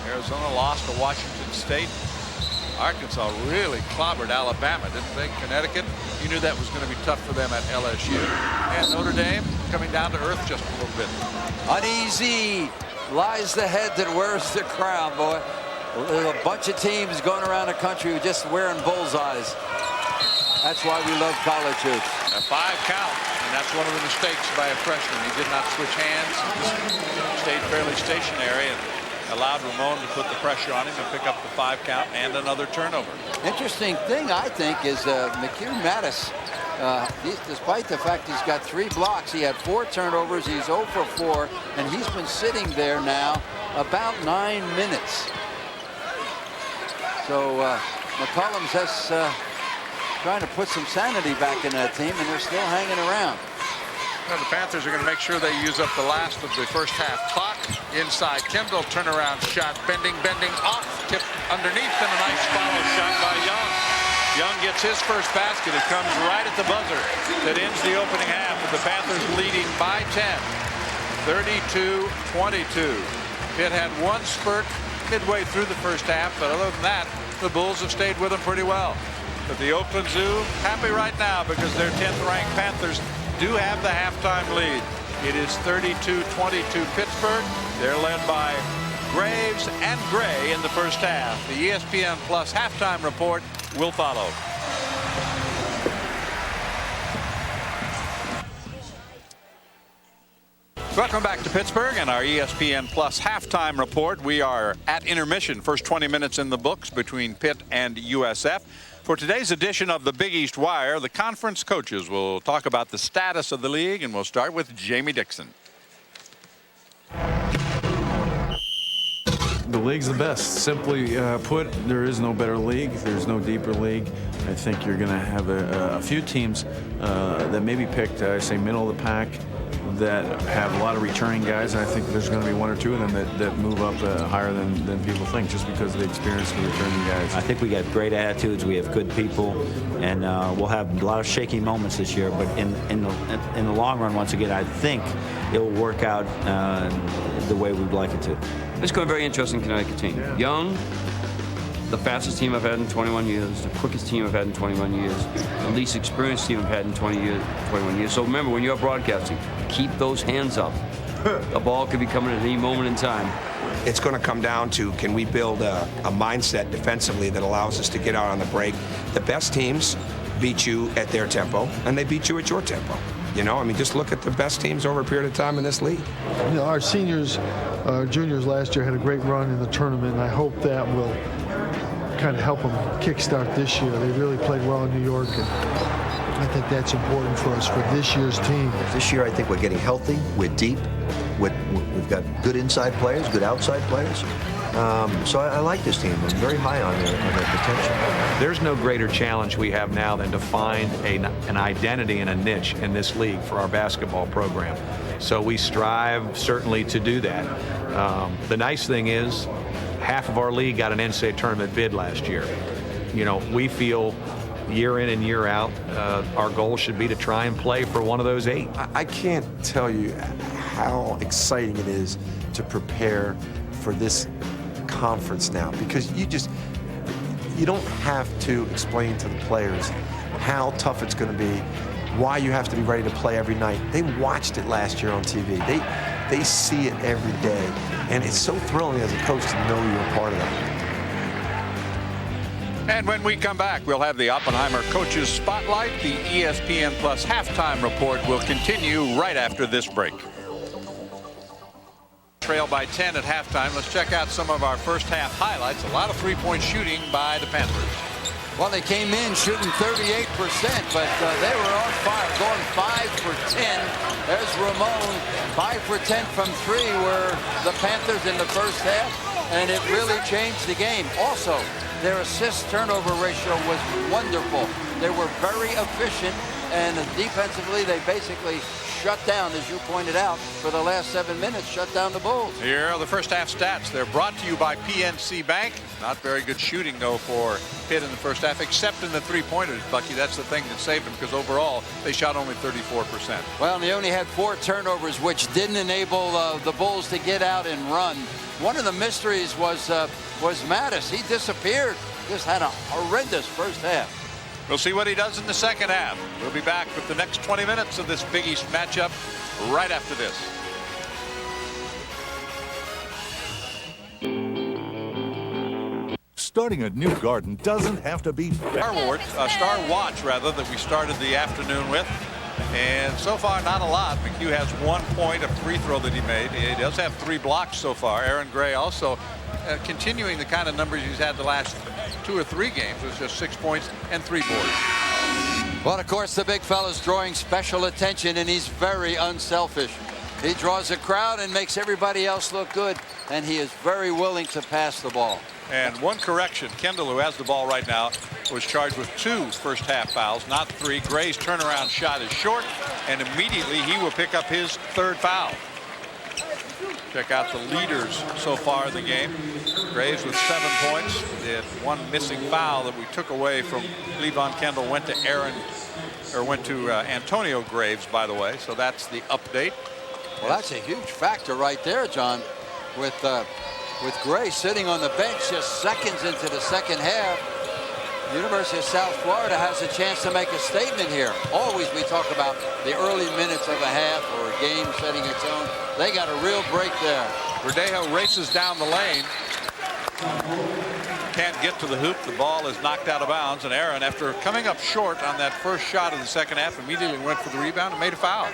Arizona lost to Washington State. Arkansas really clobbered Alabama, didn't they? Connecticut, you knew that was going to be tough for them at LSU. And Notre Dame coming down to earth just a little bit. Uneasy lies the head that wears the crown, boy. There's a bunch of teams going around the country who just wearing bullseyes. That's why we love college hoops. A 5 count, and that's one of the mistakes by a freshman. He did not switch hands. He stayed fairly stationary and allowed Ramon to put the pressure on him and pick up the 5 count and another turnover. Interesting thing, I think, is McHugh Mattis, despite the fact he's got 3 blocks, he had 4 turnovers. He's 0 for 4, and he's been sitting there now about 9 minutes. So McCollum's just trying to put some sanity back in that team, and they're still hanging around. Well, the Panthers are going to make sure they use up the last of the first half clock. Inside Kendall, turnaround shot, bending off, tipped underneath, and a nice follow shot by Young. Young gets gets his first basket. It comes right at the buzzer that ends the opening half with the Panthers leading by 10, 32-22. Pitt had one spurt midway through the first half, but other than that, the Bulls have stayed with them pretty well. But the Oakland Zoo happy right now because their 10th-ranked Panthers do have the halftime lead. It is 32-22 Pittsburgh. They're led by Graves and Gray in the first half. The ESPN Plus halftime report will follow. Welcome back to Pittsburgh and our ESPN Plus halftime report. We are at intermission. First 20 minutes in the books between Pitt and USF. For today's edition of the Big East Wire, the conference coaches will talk about the status of the league, and we'll start with Jamie Dixon. The league's the best. Simply put, there is no better league. There's no deeper league. I think you're going to have a few teams that maybe picked, say, middle of the pack, that have a lot of returning guys. And I think there's going to be one or two of them that move up higher than people think, just because of the experience of the returning guys. I think we got great attitudes. We have good people, and we'll have a lot of shaky moments this year. But in the long run, once again, I think it will work out the way we'd like it to. It's going to be a very interesting Connecticut team. Yeah. Young, the fastest team I've had in 21 years, the quickest team I've had in 21 years, the least experienced team I've had in 21 years. So remember, when you're broadcasting, keep those hands up. The ball could be coming at any moment in time. It's going to come down to, can we build a mindset defensively that allows us to get out on the break? The best teams beat you at their tempo, and they beat you at your tempo. You know, I mean, just look at the best teams over a period of time in this league. You know, our seniors, juniors last year had a great run in the tournament, and I hope that will kind of help them kickstart this year. They really played well in New York, and I think that's important for us for this year's team. This year, I think we're getting healthy. We're deep. We've got good inside players, good outside players. So I like this team. I'm very high on their potential. There's no greater challenge we have now than to find an identity and a niche in this league for our basketball program. So we strive certainly to do that. The nice thing is, half of our league got an NCAA tournament bid last year. You know, we feel year in and year out, our goal should be to try and play for one of those 8. I can't tell you how exciting it is to prepare for this conference now, because you don't have to explain to the players how tough it's going to be, why you have to be ready to play every night. They watched it last year on TV. They see it every day, and it's so thrilling as a coach to know you're a part of that. And when we come back, we'll have the Oppenheimer Coaches Spotlight. The ESPN Plus halftime report will continue right after this break. Trail by 10 at halftime. Let's check out some of our first half highlights. A lot of three-point shooting by the Panthers. Well, they came in shooting 38%, but they were on fire, going 5 for 10. There's Ramon. 5 for 10 from 3 were the Panthers in the first half, and it really changed the game. Also, their assist-turnover ratio was wonderful. They were very efficient, and defensively, they basically shut down, as you pointed out, for the last 7 minutes, shut down the Bulls. Here are the first half stats. They're brought to you by PNC Bank. Not very good shooting, though, for Pitt in the first half, except in the three-pointers, Bucky. That's the thing that saved them, because overall, they shot only 34%. Well, and they only had 4 turnovers, which didn't enable the Bulls to get out and run. One of the mysteries was Mattis. He disappeared. Just had a horrendous first half. We'll see what he does in the second half. We'll be back with the next 20 minutes of this Big East matchup right after this. Starting a new garden doesn't have to be Star Watch that we started the afternoon with. And so far, not a lot. McHugh has 1 point, a free throw that he made. He does have 3 blocks so far. Aaron Gray also continuing the kind of numbers he's had the last 2 or 3 games. It was just 6 points and 3 boards. Well, of course, the big fella's drawing special attention, and he's very unselfish. He draws a crowd and makes everybody else look good, and he is very willing to pass the ball. And one correction, Kendall, who has the ball right now, was charged with 2 first half fouls, not 3. Gray's turnaround shot is short, and immediately he will pick up his 3rd foul. Check out the leaders so far in the game. Graves with 7 points. They had one missing foul that we took away from Levon Kendall. Went to Antonio Graves, by the way. So that's the update. Well, that's a huge factor right there, John, with Gray sitting on the bench just seconds into the second half. The University of South Florida has a chance to make a statement here. Always we talk about the early minutes of a half or a game setting its own. They got a real break there. Verdejo races down the lane. Can't get to the hoop. The ball is knocked out of bounds. And Aaron, after coming up short on that first shot of the second half, immediately went for the rebound and made a foul.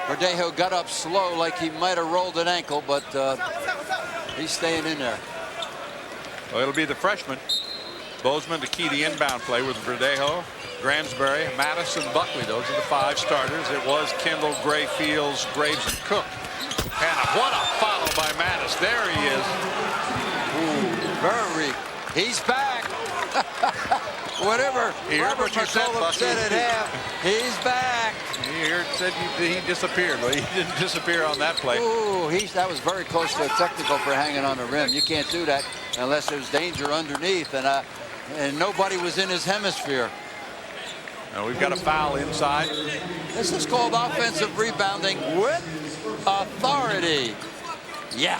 Verdejo got up slow like he might have rolled an ankle, but he's staying in there. Well, it'll be the freshman, Bozeman, to key the inbound play with Verdejo, Gransbury, Madison, Buckley. Those are the 5 starters. It was Kendall, Gray, Fields, Graves, and Cook. And what a follow by Mattis. There he is. Ooh, he's back. Whatever Robert McCullough said at half, he's back. He said he disappeared. Well, he didn't disappear on that play. Ooh, that was very close to a technical for hanging on the rim. You can't do that unless there's danger underneath, and nobody was in his hemisphere. Now we've got a foul inside. This is called offensive rebounding with authority. Yeah.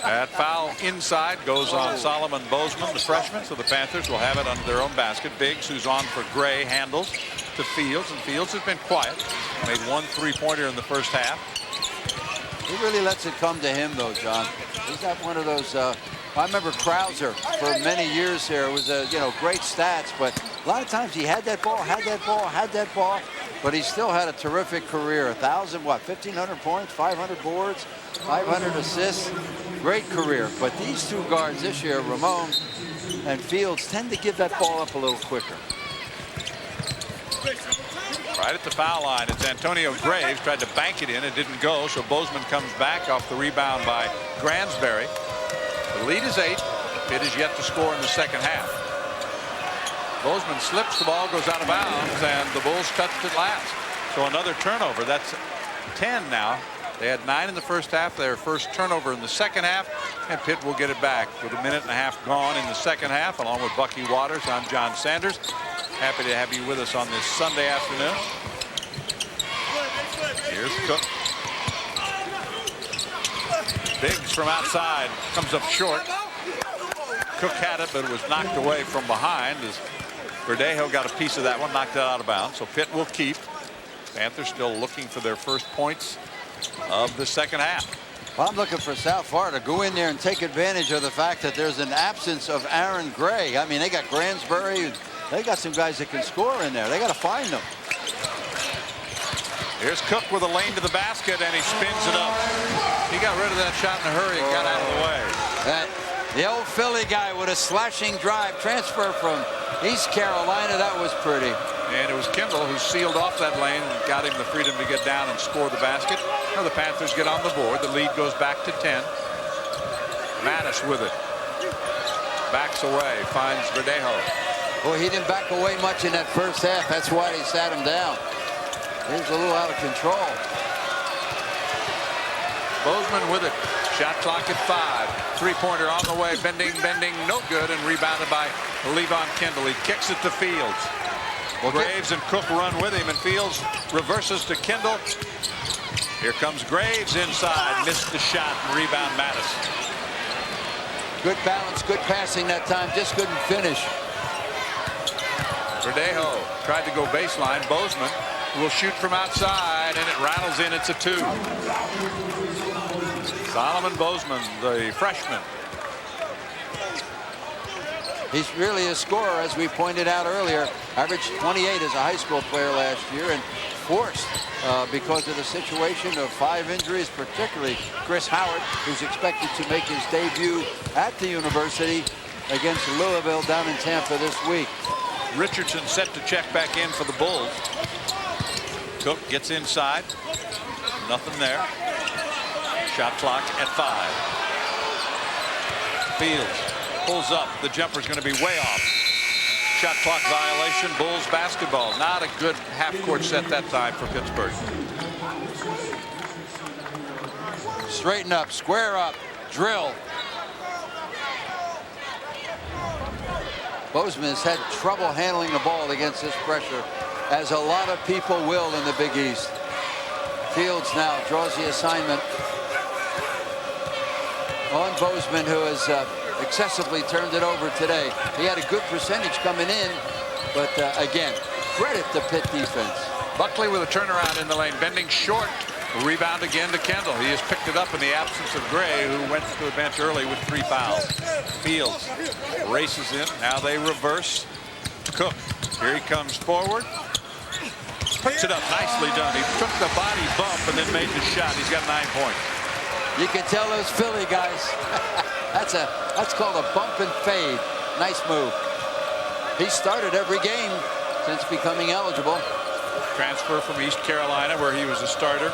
That foul inside goes on Solomon Bozeman, the freshman. So the Panthers will have it under their own basket. Biggs, who's on for Gray, handles to Fields, and Fields has been quiet. Made 1 3-pointer in the first half. He really lets it come to him, though, John. He's got one of those. I remember Krauser for many years here. It was great stats, but a lot of times he had that ball, but he still had a terrific career. 1,500 points, 500 boards, 500 assists. Great career. But these 2 guards this year, Ramon and Fields, tend to give that ball up a little quicker. Right at the foul line, it's Antonio Graves. Tried to bank it in. It didn't go, so Bozeman comes back off the rebound by Gransbury. The lead is 8. Pitt is yet to score in the second half. Bozeman slips, the ball goes out of bounds, and the Bulls touched it last. So another turnover. That's 10 now. They had 9 in the first half. Their first turnover in the second half, and Pitt will get it back with 1.5 minutes gone in the second half. Along with Bucky Waters, I'm John Sanders. Happy to have you with us on this Sunday afternoon. Here's Cook. Biggs from outside comes up short. Cook had it, but it was knocked away from behind as Verdejo got a piece of that one, knocked it out of bounds. So Pitt will keep. Panthers still looking for their first points of the second half. Well, I'm looking for South Florida to go in there and take advantage of the fact that there's an absence of Aaron Gray. I mean, they got Gransbury. They got some guys that can score in there. They got to find them. Here's Cook with a lane to the basket, and he spins it up. He got rid of that shot in a hurry and got out of the way. The old Philly guy with a slashing drive transfer from East Carolina. That was pretty. And it was Kendall who sealed off that lane and got him the freedom to get down and score the basket. Now the Panthers get on the board. The lead goes back to 10. Mattis with it. Backs away, finds Verdejo. Boy, he didn't back away much in that first half. That's why they sat him down. He was a little out of control. Bozeman with it. Shot clock at 5. 3-pointer on the way. Bending, no good, and rebounded by Levon Kendall. He kicks it to Fields. Well, Graves and Cook run with him, and Fields reverses to Kendall. Here comes Graves inside. Missed the shot, and rebound Mattis. Good balance, good passing that time. Just couldn't finish. Verdejo tried to go baseline. Bozeman will shoot from outside, and it rattles in. It's a 2. Solomon Bozeman, the freshman. He's really a scorer, as we pointed out earlier. Averaged 28 as a high school player last year, and forced because of the situation of 5 injuries, particularly Chris Howard, who's expected to make his debut at the university against Louisville down in Tampa this week. Richardson set to check back in for the Bulls. Cook gets inside. Nothing there. Shot clock at 5. Fields pulls up. The jumper's going to be way off. Shot clock violation. Bulls basketball. Not a good half-court set that time for Pittsburgh. Straighten up, square up, drill. Bozeman has had trouble handling the ball against this pressure, as a lot of people will in the Big East. Fields now draws the assignment on Bozeman, who has excessively turned it over today. He had a good percentage coming in, but again, credit the Pitt defense. Buckley with a turnaround in the lane, bending short. Rebound again to Kendall. He has picked it up in the absence of Gray, who went to the bench early with 3 fouls. Fields races in. Now they reverse. Cook. Here he comes forward. Puts it up. Nicely done. He took the body bump and then made the shot. He's got 9 points. You can tell those Philly guys. That's called a bump and fade. Nice move. He started every game since becoming eligible. Transfer from East Carolina, where he was a starter.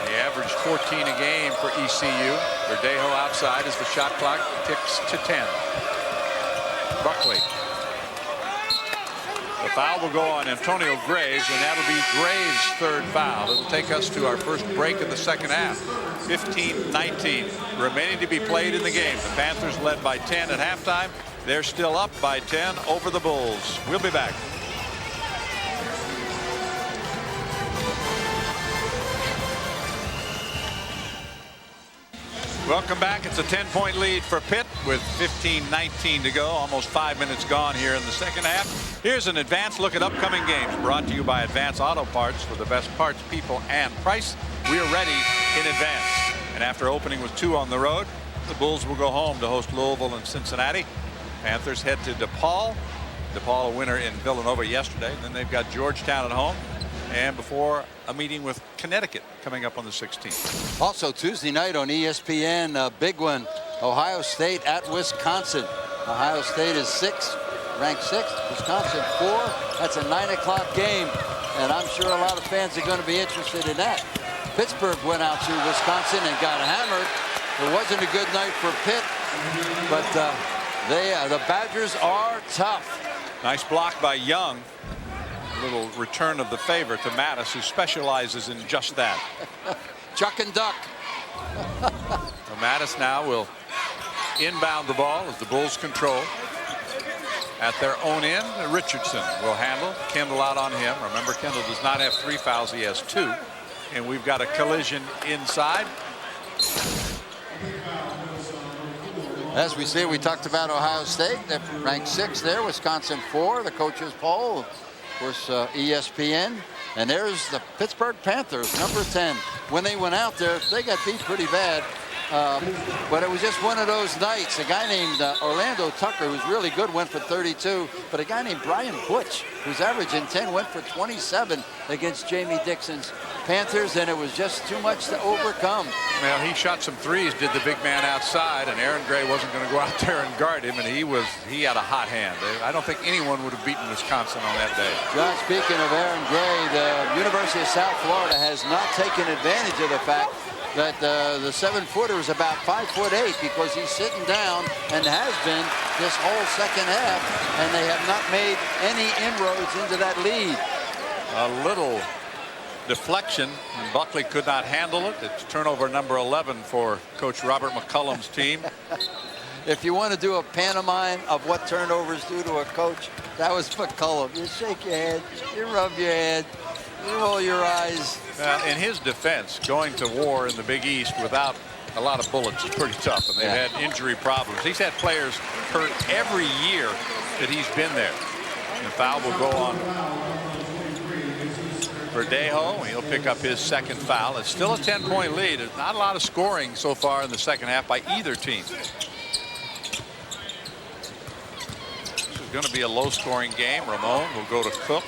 He averaged 14 a game for ECU. Verdejo outside as the shot clock ticks to 10. Buckley. The foul will go on Antonio Graves, and that'll be Graves' 3rd foul. It'll take us to our first break of the second half. 15-19 remaining to be played in the game. The Panthers led by 10 at halftime. They're still up by 10 over the Bulls. We'll be back. Welcome back. It's a 10-point lead for Pitt with 15-19 to go. Almost 5 minutes gone here in the second half. Here's an advanced look at upcoming games brought to you by Advance Auto Parts. For the best parts, people, and price, we are ready in advance. And after opening with 2 on the road, the Bulls will go home to host Louisville and Cincinnati. Panthers head to DePaul. DePaul a winner in Villanova yesterday. And then they've got Georgetown at home. And before a meeting with Connecticut coming up on the 16th. Also Tuesday night on ESPN, a big one. Ohio State at Wisconsin. Ohio State is ranked 6th. Wisconsin 4. That's a 9 o'clock game. And I'm sure a lot of fans are going to be interested in that. Pittsburgh went out to Wisconsin and got hammered. It wasn't a good night for Pitt, but the Badgers are tough. Nice block by Young. A little return of the favor to Mattis, who specializes in just that. Chuck and duck. So Mattis now will inbound the ball as the Bulls control. At their own end, Richardson will handle. Kendall out on him. Remember, Kendall does not have 3 fouls. He has 2. And we've got a collision inside. As we see, we talked about Ohio State. They're ranked 6th there. Wisconsin 4. The coaches poll, of course, ESPN. And there's the Pittsburgh Panthers, number 10. When they went out there, they got beat pretty bad. But it was just one of those nights. A guy named Orlando Tucker, who's really good, went for 32. But a guy named Brian Butch, who's averaging 10, went for 27 against Jamie Dixon's Panthers, and it was just too much to overcome. Well, he shot some threes, did the big man outside, and Aaron Gray wasn't going to go out there and guard him, and he had a hot hand. I don't think anyone would have beaten Wisconsin on that day. John, speaking of Aaron Gray, the University of South Florida has not taken advantage of the fact that the 7-footer is about 5'8", because he's sitting down and has been this whole second half, and they have not made any inroads into that lead. A little deflection, and Buckley could not handle it. It's turnover number 11 for Coach Robert McCullum's team. If you want to do a pantomime of what turnovers do to a coach, that was McCullum. You shake your head, you rub your head, you roll your eyes. In his defense, going to war in the Big East without a lot of bullets is pretty tough, and they've had injury problems. He's had players hurt every year that he's been there. And the foul will go on Verdejo. He'll pick up his 2nd foul. It's still a 10-point lead. There's not a lot of scoring so far in the second half by either team. This is going to be a low-scoring game. Ramon will go to Cook.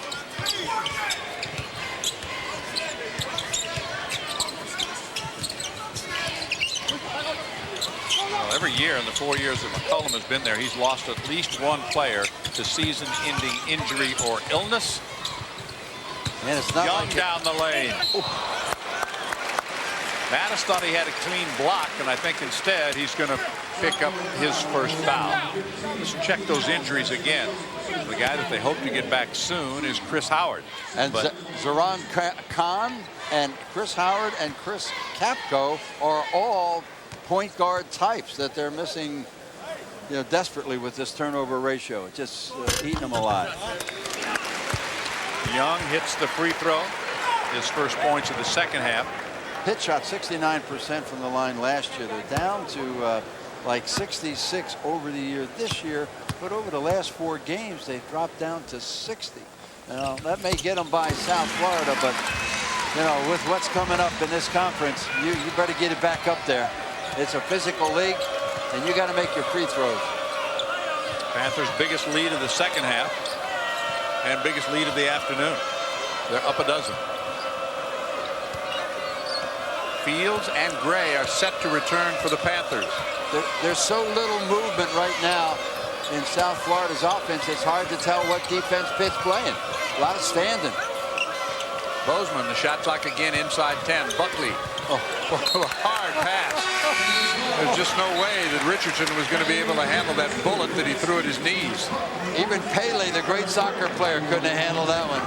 Well, every year in the 4 years that McCullum has been there, he's lost at least one player to season-ending injury or illness. And it's not Young like down the lane. Mattis thought he had a clean block, and I think instead he's going to pick up his first foul. Let's check those injuries again. The guy that they hope to get back soon is Chris Howard. And Zaron Khan and Chris Howard and Chris Kapko are all point guard types that they're missing, desperately with this turnover ratio. It's just eating them alive. Young hits the free throw. His first points of the second half. Pitt shot 69% from the line last year. They're down to like 66 over the year this year, but over the last 4 games they've dropped down to 60. Now that may get them by South Florida, but with what's coming up in this conference, you better get it back up there. It's a physical league, and you got to make your free throws. Panthers' biggest lead of the second half and biggest lead of the afternoon. They're up a dozen. Fields and Gray are set to return for the Panthers. There's so little movement right now in South Florida's offense, it's hard to tell what defense Pitt's playing. A lot of standing. Bozeman, the shot clock again inside 10. Buckley, hard pass. There's just no way that Richardson was going to be able to handle that bullet that he threw at his knees. Even Pele, the great soccer player, couldn't have handled that one.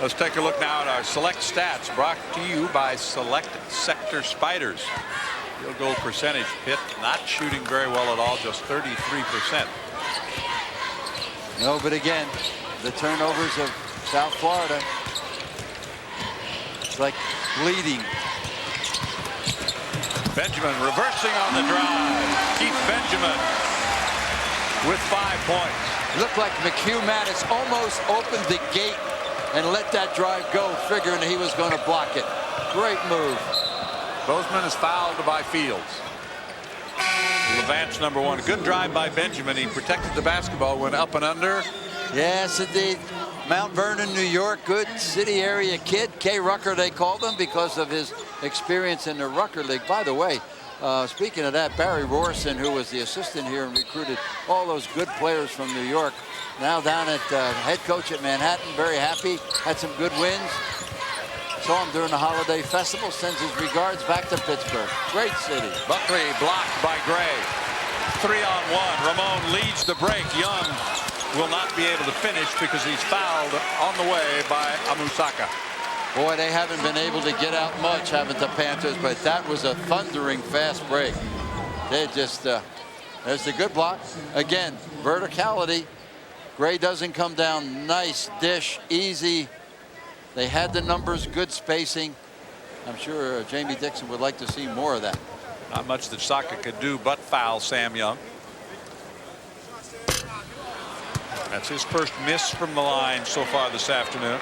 Let's take a look now at our select stats, brought to you by Select Sector Spiders. Field goal percentage, Pitt not shooting very well at all, just 33%. No, but again, the turnovers of South Florida, it's like bleeding. Benjamin reversing on the drive. Keith Benjamin with 5 points. It looked like McHugh Mattis almost opened the gate and let that drive go, figuring he was going to block it. Great move. Bozeman is fouled by Fields. Levant's number 1. Good drive by Benjamin. He protected the basketball, went up and under. Yes, indeed. Mount Vernon, New York, good city area kid. K. Rucker, they called him because of his experience in the Rucker League. By the way, speaking of that, Barry Rorson, who was the assistant here and recruited all those good players from New York, now down at head coach at Manhattan, very happy, had some good wins. Saw him during the holiday festival, sends his regards back to Pittsburgh. Great city. Buckley blocked by Gray. 3-on-1. Ramon leads the break. Young will not be able to finish because he's fouled on the way by Amusaka. Boy, they haven't been able to get out much, haven't the Panthers, but that was a thundering fast break. They just, there's the good block. Again, verticality. Gray doesn't come down. Nice dish, easy. They had the numbers, good spacing. I'm sure Jamie Dixon would like to see more of that. Not much that Saka could do but foul Sam Young. That's his first miss from the line so far this afternoon.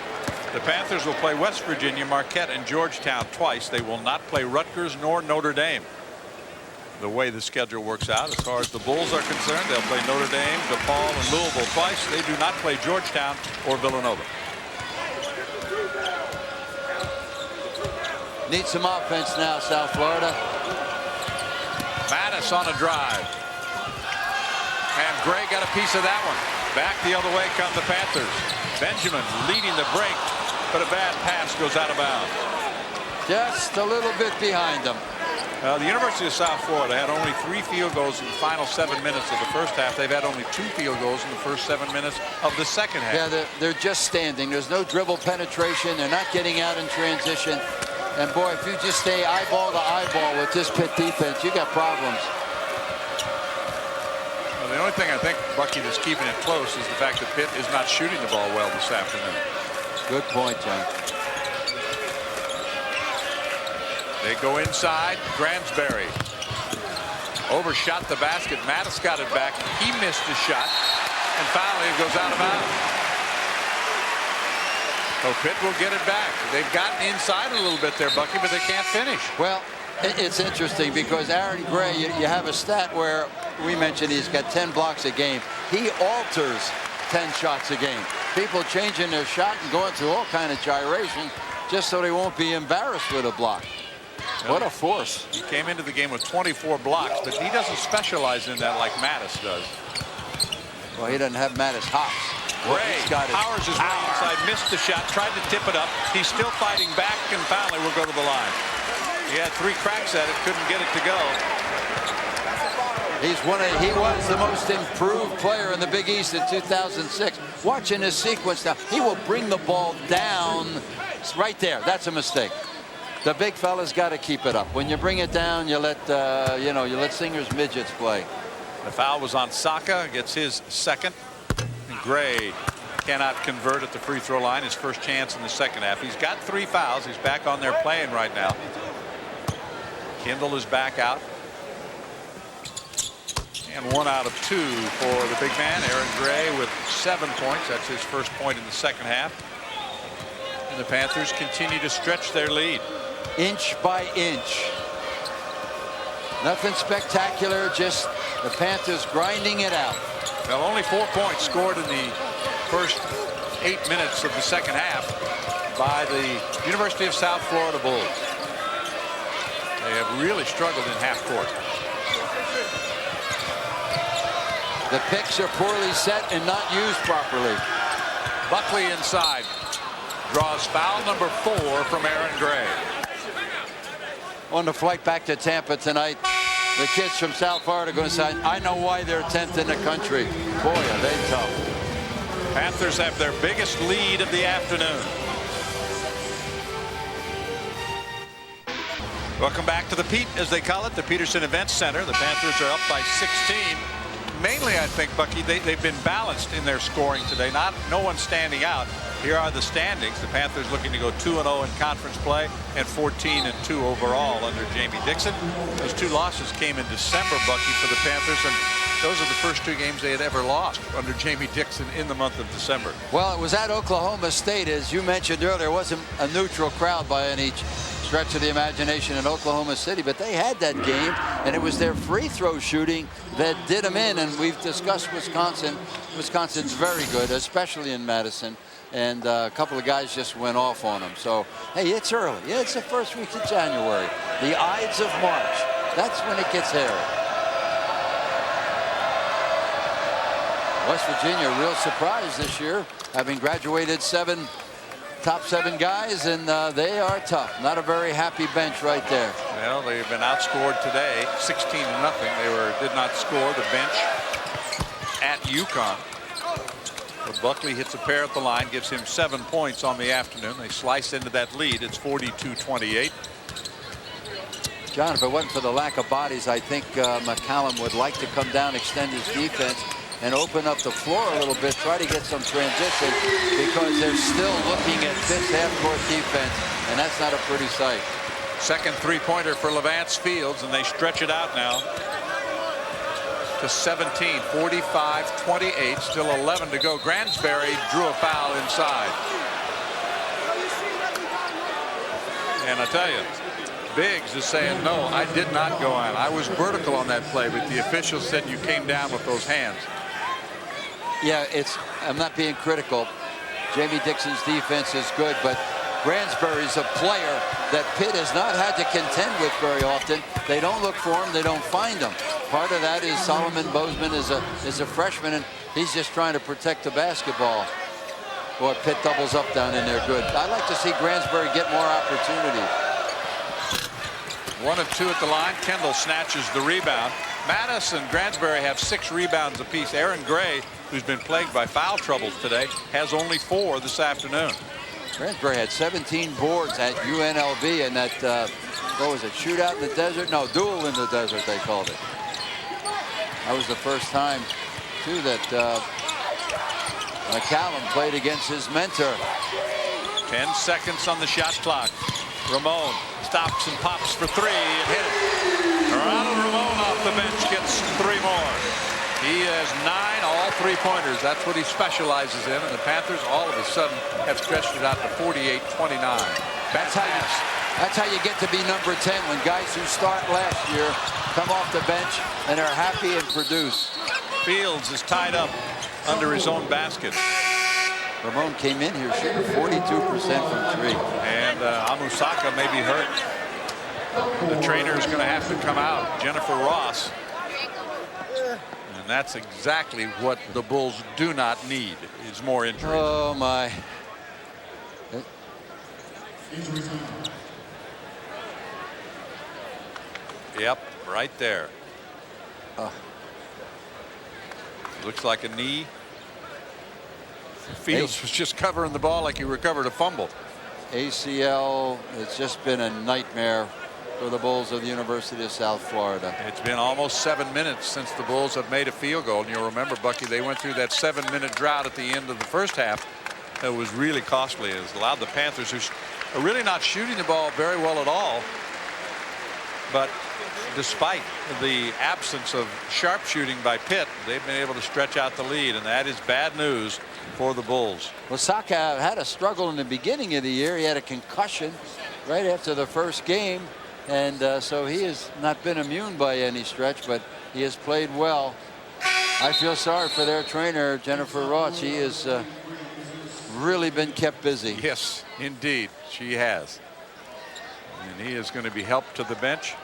The Panthers will play West Virginia, Marquette, and Georgetown twice. They will not play Rutgers nor Notre Dame. The way the schedule works out, as far as the Bulls are concerned, they'll play Notre Dame, DePaul, and Louisville twice. They do not play Georgetown or Villanova. Need some offense now, South Florida. Mattis on a drive. And Gray got a piece of that one. Back the other way come the Panthers. Benjamin leading the break, but a bad pass goes out of bounds. Just a little bit behind them. The University of South Florida had only 3 field goals in the final 7 minutes of the first half. They've had only 2 field goals in the first 7 minutes of the second half. Yeah, they're just standing. There's no dribble penetration. They're not getting out in transition. And boy, if you just stay eyeball to eyeball with this Pitt defense, you got problems. Well, the only thing I think, Bucky, that's keeping it close is the fact that Pitt is not shooting the ball well this afternoon. Good point, John. They go inside. Gransberry overshot the basket. Mattis got it back. He missed his shot. And finally it goes out of bounds. So Pitt will get it back. They've gotten inside a little bit there, Bucky, but they can't finish. Well, it's interesting because Aaron Gray, you have a stat where we mentioned he's got 10 blocks a game. He alters 10 shots a game. People changing their shot and going through all kind of gyration just so they won't be embarrassed with a block. What a force. He came into the game with 24 blocks, but he doesn't specialize in that like Mattis does. Well, he doesn't have Mattis hops. Gray powers his way inside, missed the shot, tried to tip it up. He's still fighting back and finally will go to the line. He had 3 cracks at it, couldn't get it to go. He was the most improved player in the Big East in 2006. Watching this sequence now, he will bring the ball down right there. That's a mistake. The big fella's got to keep it up. When you bring it down, you let you let Singer's midgets play. The foul was on Saka, gets his second. And Gray cannot convert at the free throw line, his first chance in the second half. He's got 3 fouls. He's back on there playing right now. Kindle is back out. And 1 out of 2 for the big man, Aaron Gray, with 7 points. That's his first point in the second half. And the Panthers continue to stretch their lead. Inch by inch. Nothing spectacular, just the Panthers grinding it out. Well, only 4 points scored in the first 8 minutes of the second half by the University of South Florida Bulls. They have really struggled in half court. The picks are poorly set and not used properly. Buckley inside. Draws foul number 4 from Aaron Gray. On the flight back to Tampa tonight, the kids from South Florida are going to say, I know why they're 10th in the country. Boy, are they tough. Panthers have their biggest lead of the afternoon. Welcome back to the Pete, as they call it, the Peterson Events Center. The Panthers are up by 16. Mainly, I think, Bucky, they've been balanced in their scoring today. No one standing out. Here are the standings. The Panthers looking to go 2-0 in conference play and 14-2 overall under Jamie Dixon. Those 2 losses came in December, Bucky, for the Panthers, and those are the first 2 games they had ever lost under Jamie Dixon in the month of December. Well, it was at Oklahoma State, as you mentioned earlier. There wasn't a neutral crowd by any stretch of the imagination in Oklahoma City, but they had that game, and it was their free throw shooting that did them in. And we've discussed Wisconsin. Wisconsin's very good, especially in Madison. And a couple of guys just went off on them. So, hey, it's early. Yeah, it's the first week of January. The Ides of March. That's when it gets hairy. West Virginia, a real surprise this year, having graduated top 7 guys, and they are tough. Not a very happy bench right there. Well, they've been outscored today, 16-0. They did not score the bench at UConn. But Buckley hits a pair at the line, gives him 7 points on the afternoon. They slice into that lead. It's 42-28. John, if it wasn't for the lack of bodies, I think McCallum would like to come down, extend his defense, and open up the floor a little bit, try to get some transition, because they're still looking at Pitt's half-court defense, and that's not a pretty sight. Second 3-pointer for Levance Fields, and they stretch it out now to 17, 45-28, still 11 to go. Gransberry drew a foul inside. And I tell you, Biggs is saying, no, I did not go on. I was vertical on that play, but the official said you came down with those hands. Yeah, I'm not being critical. Jamie Dixon's defense is good, but Gransberry's a player that Pitt has not had to contend with very often. They don't look for him. They don't find him. Part of that is Solomon Bozeman is a freshman, and he's just trying to protect the basketball. Boy, Pitt doubles up down in there good. I'd like to see Gransberry get more opportunity. 1 of 2 at the line. Kendall snatches the rebound. Mattis and Gransberry have 6 rebounds apiece. Aaron Gray, who's been plagued by foul troubles today, has only 4 this afternoon. Gransberry had 17 boards at UNLV, and that, what was it, shootout in the desert? No, duel in the desert, they called it. That was the first time, too, that McCallum played against his mentor. 10 seconds on the shot clock. Ramon stops and pops for 3 and hit it. Ronald Ramon off the bench gets 3 more. He has 9 all 3-pointers. That's what he specializes in, and the Panthers all of a sudden have stretched it out to 48-29. That's how you get to be number 10, when guys who start last year come off the bench and are happy and produce. Fields is tied up under his own basket. Ramon came in here shooting 42% from 3. And Amusaka may be hurt. The trainer is going to have to come out, Jennifer Ross. And that's exactly what the Bulls do not need, is more injuries. Oh, my. Yep, right there. Looks like a knee. Fields was just covering the ball like he recovered a fumble. ACL. It's just been a nightmare for the Bulls of the University of South Florida. It's been almost 7 minutes since the Bulls have made a field goal. And you'll remember, Bucky, they went through that 7-minute drought at the end of the first half. That was really costly. It has allowed the Panthers, who are really not shooting the ball very well at all, but despite the absence of sharpshooting by Pitt, they've been able to stretch out the lead, and that is bad news for the Bulls. Lasaka had a struggle in the beginning of the year. He had a concussion right after the first game, and so he has not been immune by any stretch, but he has played well. I feel sorry for their trainer, Jennifer Roth. She has really been kept busy. Yes, indeed, she has. And he is going to be helped to the bench.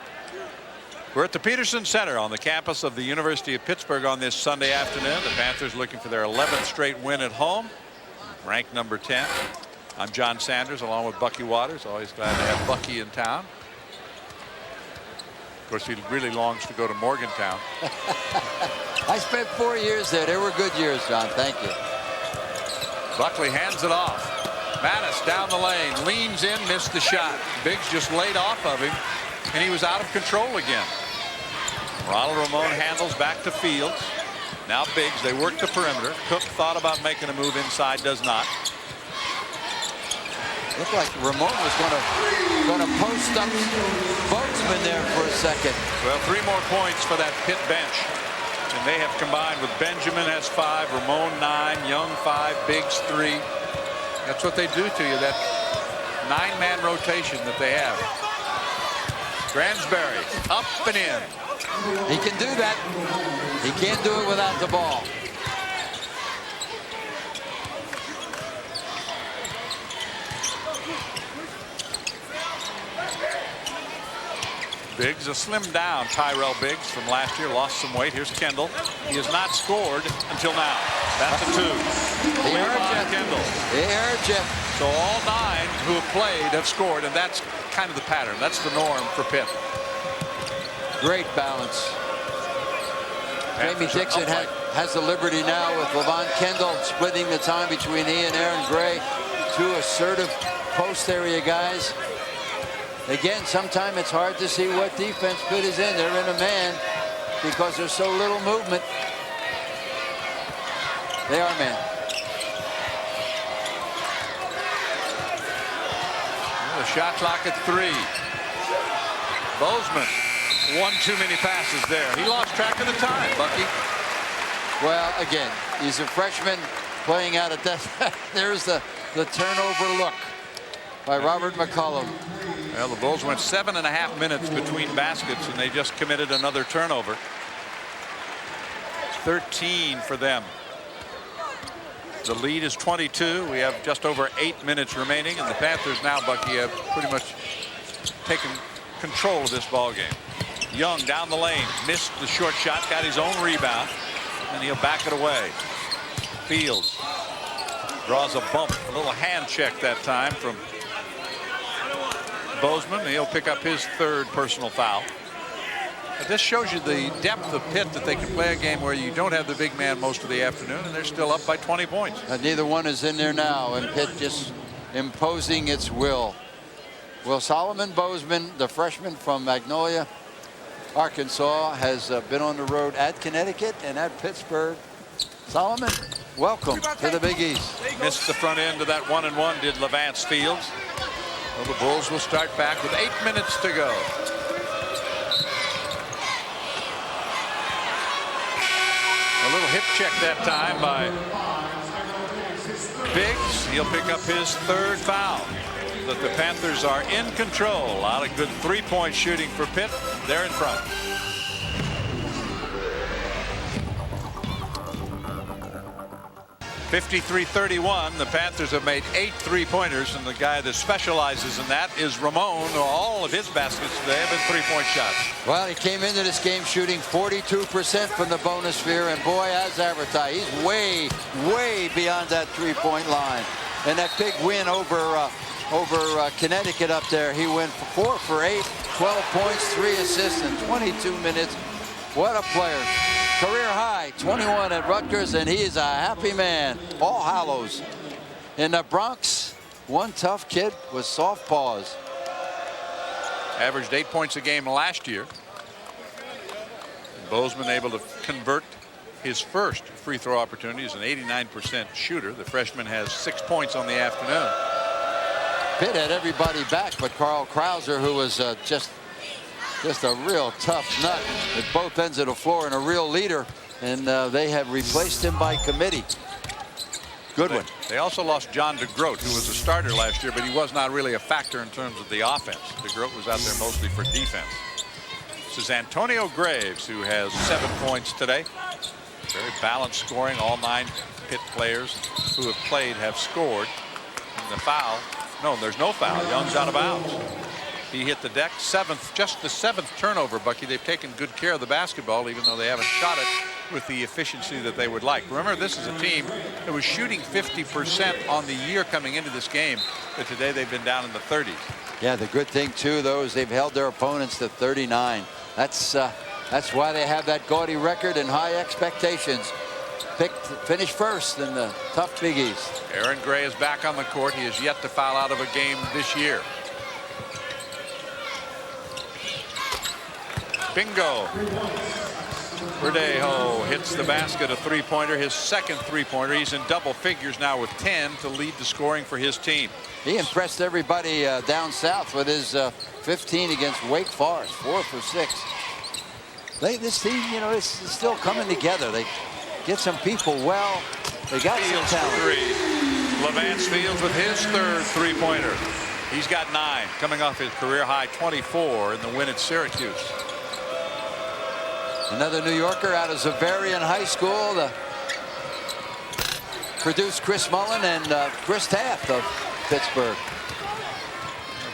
We're at the Peterson Center on the campus of the University of Pittsburgh on this Sunday afternoon. The Panthers looking for their 11th straight win at home, ranked number 10. I'm John Sanders along with Bucky Waters. Always glad to have Bucky in town. Of course, he really longs to go to Morgantown. I spent 4 years there. They were good years, John. Thank you. Buckley hands it off. Mattis down the lane, leans in, missed the shot. Biggs just laid off of him, and he was out of control again. Ronald Ramon handles back to Fields. Now Biggs, they work the perimeter. Cook thought about making a move inside, does not. Looked like Ramon was going to post up Bozeman there for a second. Well, 3 more points for that Pitt bench. And they have combined with Benjamin has 5, Ramon 9, Young 5, Biggs 3. That's what they do to you, that 9-man rotation that they have. Gransberry up and in. He can do that. He can't do it without the ball. Biggs, a slim down Tyrell Biggs from last year, lost some weight. Here's Kendall. He has not scored until now. That's a 2. He heard you. Kendall. He heard you. So all 9 who have played have scored, and that's kind of the pattern. That's the norm for Pitt. Great balance. Jamie Dixon has the liberty now with Levon Kendall splitting the time between he and Aaron Gray. 2 assertive post area guys. Again, sometimes it's hard to see what defense Pitt is in. They're in a man because there's so little movement. They are man. The shot clock at 3. Bozeman, 1 too many passes there. He lost track of the time, Bucky. Well, again, he's a freshman playing out of death. There's the turnover look by Robert McCollum. Well, the Bulls went 7.5 minutes between baskets, and they just committed another turnover. 13 for them. The lead is 22. We have just over 8 minutes remaining, and the Panthers now, Bucky, have pretty much taken control of this ball game. Young down the lane, missed the short shot, got his own rebound, and he'll back it away. Fields draws a bump, a little hand check that time from Bozeman. He'll pick up his 3rd personal foul. But this shows you the depth of Pitt, that they can play a game where you don't have the big man most of the afternoon, and they're still up by 20 points. Neither one is in there now, and Pitt just imposing its will. Will Solomon Bozeman, the freshman from Magnolia, Arkansas, has been on the road at Connecticut and at Pittsburgh. Solomon, welcome to the Big East. Missed the front end of that 1-and-1 did Levance Fields. Well, the Bulls will start back with 8 minutes to go. A little hip check that time by Biggs. He'll pick up his 3rd foul. But the Panthers are in control. A lot of good 3-point shooting for Pitt. They're in front. (53-31). The Panthers have made 8 3-pointers, and the guy that specializes in that is Ramon. All of his baskets today have been 3-point shots. Well, he came into this game shooting 42% from the bonus sphere, and boy, as advertised, he's way, way beyond that 3-point line. And that big win over Connecticut up there, he went 4 for 8, 12 points, 3 assists in 22 minutes. What a player. Career high, 21 at Rutgers, and he is a happy man. All Hallows in the Bronx, one tough kid with soft paws. Averaged 8 points a game last year. Bozeman able to convert his first free throw opportunity. Is an 89% shooter. The freshman has 6 points on the afternoon. Pitt had everybody back but Carl Krauser, who was just a real tough nut at both ends of the floor and a real leader, and they have replaced him by committee. Good one. They also lost John DeGroat, who was a starter last year, but he was not really a factor in terms of the offense. DeGroat was out there mostly for defense. This is Antonio Graves, who has 7 points today. Very balanced scoring. All 9 Pitt players who have played have scored. And the foul, no, there's no foul. Young's out of bounds. He hit the deck. Just the 7th turnover, Bucky. They've taken good care of the basketball, even though they haven't shot it with the efficiency that they would like. Remember, this is a team that was shooting 50% on the year coming into this game, but today they've been down in the 30s. Yeah, the good thing too, though, is they've held their opponents to 39. That's why they have that gaudy record and high expectations. Finished first in the tough Big East. Aaron Gray is back on the court. He has yet to foul out of a game this year. Bingo. Verdejo hits the basket, a 3-pointer, his second 3-pointer. He's in double figures now with 10 to lead the scoring for his team. He impressed everybody down south with his 15 against Wake Forest, 4 for 6. This team, you know, is still coming together. They get some people well. They got Fields some talent. for 3. Levance Fields with his third 3-pointer. He's got 9, coming off his career high 24 in the win at Syracuse. Another New Yorker out of Xaverian High School. Produced Chris Mullen and Chris Taft of Pittsburgh.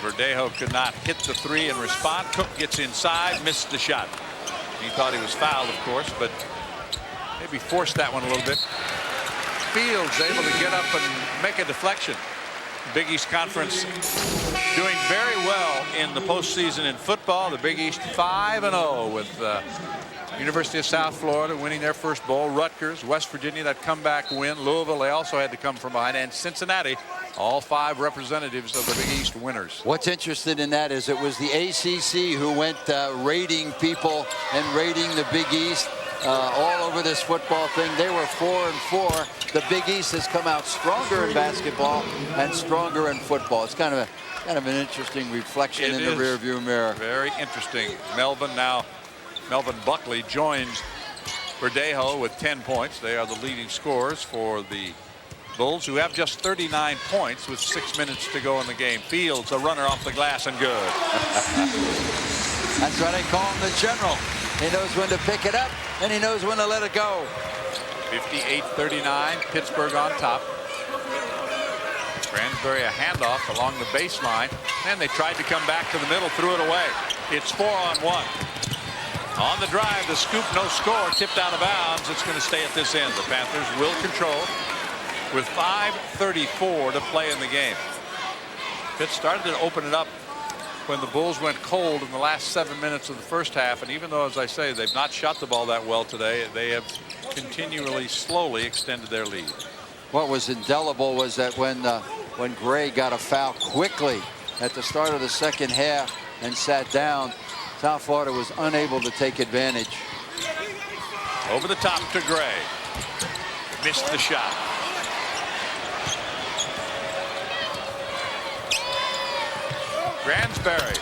Verdejo could not hit the 3 and respond. Cook gets inside, missed the shot. He thought he was fouled, of course, but maybe forced that one a little bit. Fields able to get up and make a deflection. Big East Conference doing very well in the postseason in football. The Big East 5-0 with University of South Florida winning their first bowl. Rutgers, West Virginia, that comeback win. Louisville, they also had to come from behind. And Cincinnati, all 5 representatives of the Big East winners. What's interesting in that is it was the ACC who went raiding people and raiding the Big East all over this football thing. They were 4-4. The Big East has come out stronger in basketball and stronger in football. It's kind of an interesting reflection in the rearview mirror. Very interesting. Melvin Buckley joins Verdejo with 10 points. They are the leading scorers for the Bulls, who have just 39 points with 6 minutes to go in the game. Fields, a runner off the glass and good. That's why they call him the general. He knows when to pick it up and he knows when to let it go. 58-39, Pittsburgh on top. Cransbury a handoff along the baseline, and they tried to come back to the middle, threw it away. It's 4-on-1. On the drive, the scoop, no score, tipped out of bounds. It's going to stay at this end. The Panthers will control with 5:34 to play in the game. Pitt started to open it up when the Bulls went cold in the last 7 minutes of the first half, and even though, as I say, they've not shot the ball that well today, they have continually slowly extended their lead. What was indelible was that when Gray got a foul quickly at the start of the second half and sat down, South Florida was unable to take advantage. Over the top to Gray. Missed the shot. Cransbury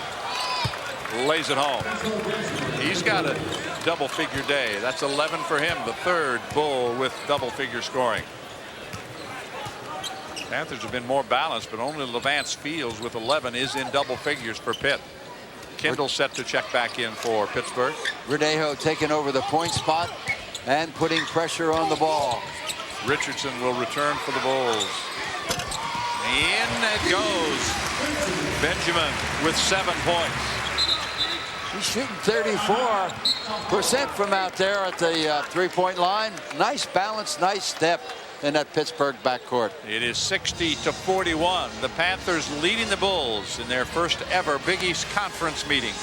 lays it home. He's got a double-figure day. That's 11 for him, the third Bull with double-figure scoring. Panthers have been more balanced, but only Levance Fields with 11 is in double figures for Pitt. Kendall set to check back in for Pittsburgh. Verdejo taking over the point spot and putting pressure on the ball. Richardson will return for the Bulls. In it goes. Benjamin with 7 points. He's shooting 34% from out there at the three-point line. Nice balance, nice step in that Pittsburgh backcourt. It is 60-41. The Panthers leading the Bulls in their first ever Big East Conference meeting.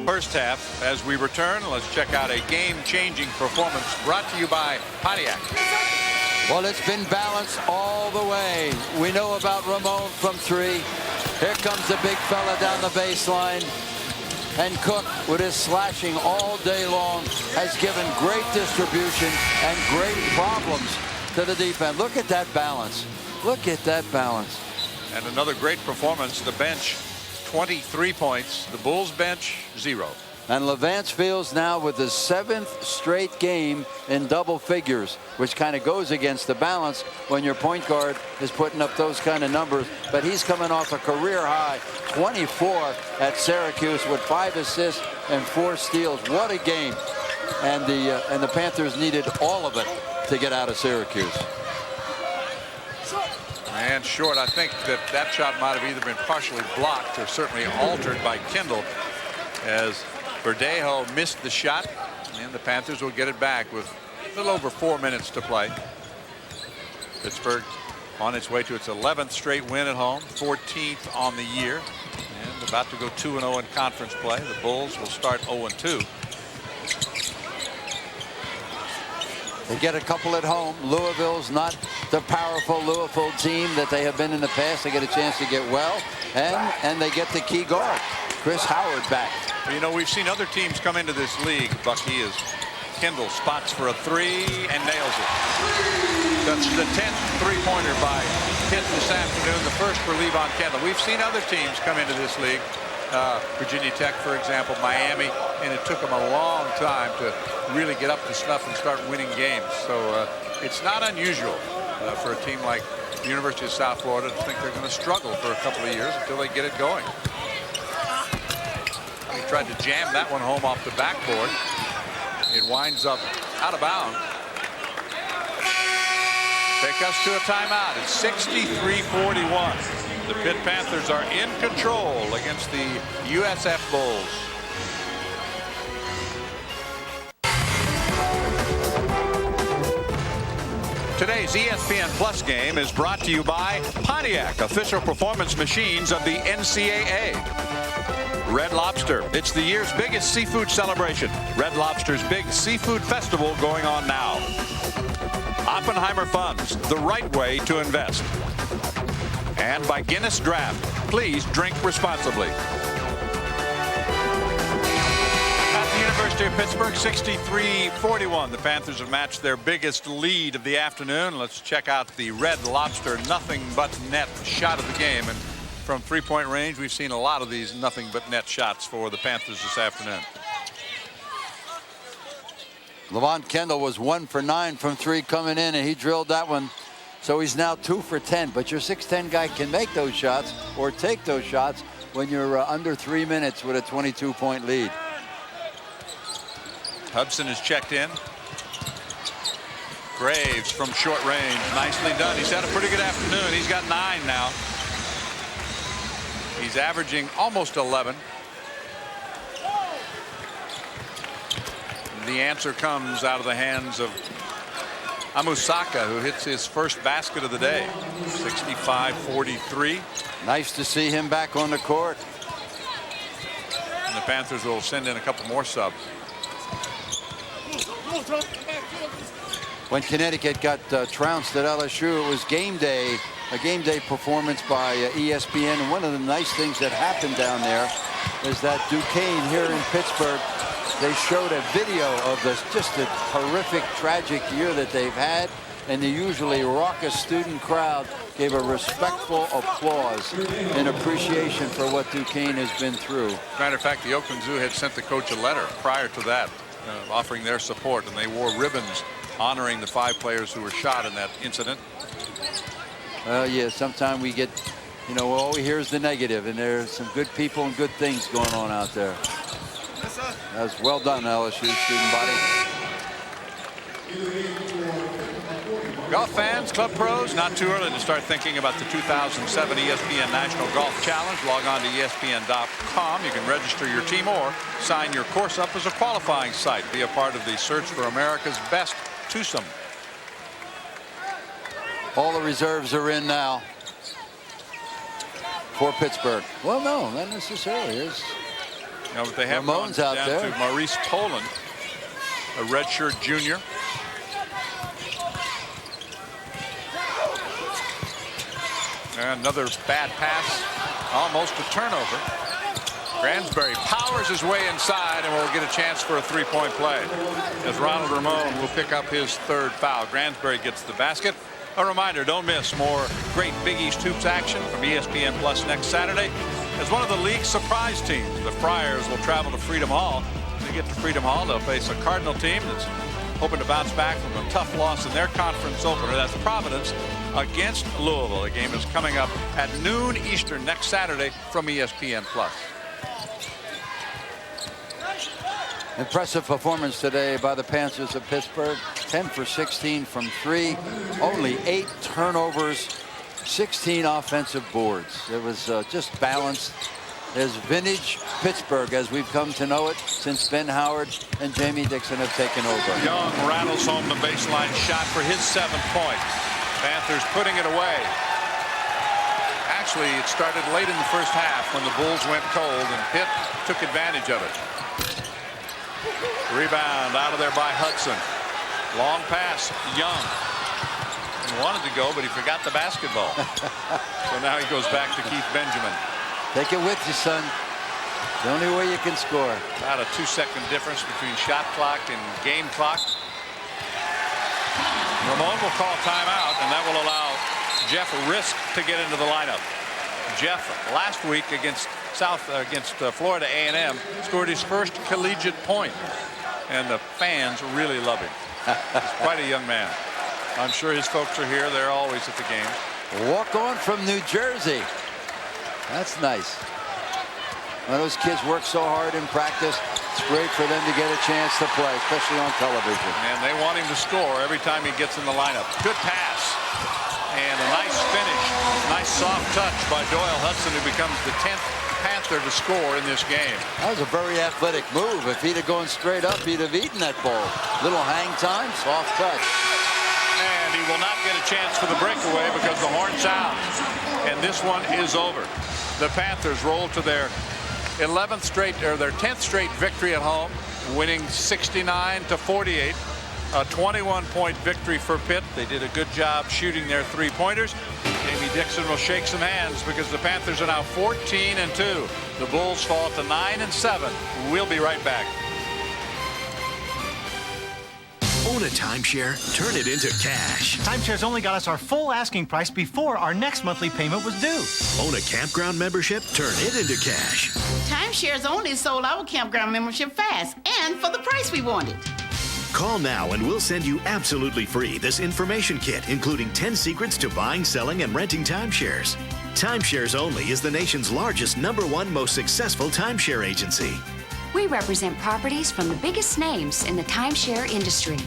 First half, as we return, let's check out a game-changing performance brought to you by Pontiac. Well, it's been balanced all the way. We know about Ramon from 3. Here comes the big fella down the baseline. And Cook, with his slashing all day long, has given great distribution and great problems to the defense. Look at that balance. Look at that balance. And another great performance. The bench, 23 points. The Bulls bench, 0. And Levance Fields now with his 7th straight game in double figures, which kind of goes against the balance when your point guard is putting up those kind of numbers. But he's coming off a career high 24 at Syracuse with 5 assists and 4 steals. What a game. And the Panthers needed all of it to get out of Syracuse. And short, I think that shot might have either been partially blocked or certainly altered by Kendall, as Verdejo missed the shot, and the Panthers will get it back with a little over 4 minutes to play. Pittsburgh on its way to its 11th straight win at home, 14th on the year, and about to go 2-0 in conference play. The Bulls will start 0-2. They get a couple at home. Louisville's not the powerful Louisville team that they have been in the past. They get a chance to get well, and they get the key guard, Chris Howard, back. Well, you know, we've seen other teams come into this league, Bucky, as Kendall spots for a 3 and nails it. That's the 10th three-pointer by Pitt this afternoon, the first for Levon Kendall. We've seen other teams come into this league, Virginia Tech, for example, Miami, and it took them a long time to really get up to snuff and start winning games. So it's not unusual for a team like the University of South Florida to think they're going to struggle for a couple of years until they get it going. He tried to jam that one home off the backboard. It winds up out of bounds. Take us to a timeout. It's 63-41. The Pitt Panthers are in control against the USF Bulls. Today's ESPN Plus game is brought to you by Pontiac, official performance machines of the NCAA. Red Lobster, it's the year's biggest seafood celebration. Red Lobster's big seafood festival going on now. Oppenheimer Funds, the right way to invest. And by Guinness Draft, please drink responsibly. At the University of Pittsburgh, 63-41. The Panthers have matched their biggest lead of the afternoon. Let's check out the Red Lobster nothing but net shot of the game. And from three-point range, we've seen a lot of these nothing but net shots for the Panthers this afternoon. Levon Kendall was 1 for 9 from 3 coming in, and he drilled that one. So he's now 2 for 10. But your 6'10" guy can make those shots or take those shots when you're under 3 minutes with a 22-point lead. Hudson is checked in. Graves from short range, nicely done. He's had a pretty good afternoon. He's got 9 now. He's averaging almost 11. The answer comes out of the hands of Amusaka, who hits his first basket of the day. 65-43. Nice to see him back on the court. And the Panthers will send in a couple more subs. When Connecticut got trounced at LSU, it was game day, a game day performance by ESPN. And one of the nice things that happened down there is that Duquesne here in Pittsburgh, they showed a video of this, just a horrific, tragic year that they've had, and the usually raucous student crowd gave a respectful applause in appreciation for what Duquesne has been through. Matter of fact, the Oakland Zoo had sent the coach a letter prior to that, offering their support, and they wore ribbons honoring the 5 players who were shot in that incident. Yeah, sometimes we get, you know, all we hear is the negative, and there's some good people and good things going on out there. That was well done, LSU student body. Golf fans, club pros, not too early to start thinking about the 2007 ESPN National Golf Challenge. Log on to ESPN.com. You can register your team or sign your course up as a qualifying site. Be a part of the search for America's best twosome. All the reserves are in now for Pittsburgh. Well, no, not necessarily. There's but they have Ramon's gone out down there. to Maurice Poland, a redshirt junior. And another bad pass, almost a turnover. Gransbury powers his way inside and will get a chance for a three-point play as Ronald Ramon will pick up his third foul. Gransbury gets the basket. A reminder, don't miss more great Big East Hoops action from ESPN Plus next Saturday. As one of the league's surprise teams, the Friars will travel to Freedom Hall. When they get to Freedom Hall, they'll face a Cardinal team that's hoping to bounce back from a tough loss in their conference opener. That's Providence against Louisville. The game is coming up at noon Eastern next Saturday from ESPN Plus. Impressive performance today by the Panthers of Pittsburgh. 10 for 16 from 3. Only 8 turnovers. 16 offensive boards. It was just balanced. There's vintage Pittsburgh as we've come to know it since Ben Howard and Jamie Dixon have taken over. Young rattles home the baseline shot for his 7th point. Panthers putting it away. Actually, it started late in the first half when the Bulls went cold and Pitt took advantage of it. Rebound out of there by Hudson. Long pass, Young. He wanted to go, but he forgot the basketball. So now he goes back to Keith Benjamin. Take it with you, son. The only way you can score. About a 2-second difference between shot clock and game clock. Ramon will call timeout, and that will allow Jeff Risk to get into the lineup. Jeff last week against Florida A&M scored his first collegiate point, and the fans really love him. He's quite a young man. I'm sure his folks are here. They're always at the games. Walk on from New Jersey. That's nice. When those kids work so hard in practice, it's great for them to get a chance to play, especially on television. And they want him to score every time he gets in the lineup. Good pass. And a nice finish. Nice soft touch by Doyle Hudson, who becomes the 10th Panther to score in this game. That was a very athletic move. If he'd have gone straight up, he'd have eaten that ball. Little hang time, soft touch. And he will not get a chance for the breakaway because the horn's out. And this one is over. The Panthers roll to their 11th straight, or their 10th straight victory at home, winning 69-48. A 21-point victory for Pitt. They did a good job shooting their three-pointers. Jamie Dixon will shake some hands because the Panthers are now 14-2. The Bulls fall to 9-7. We'll be right back. Own a timeshare, turn it into cash. Timeshares only got us our full asking price before our next monthly payment was due. Own a campground membership, turn it into cash. Timeshares only sold our campground membership fast and for the price we wanted. Call now and we'll send you absolutely free this information kit, including 10 secrets to buying, selling, and renting timeshares. Timeshares Only is the nation's largest, #1 most successful timeshare agency. We represent properties from the biggest names in the timeshare industry.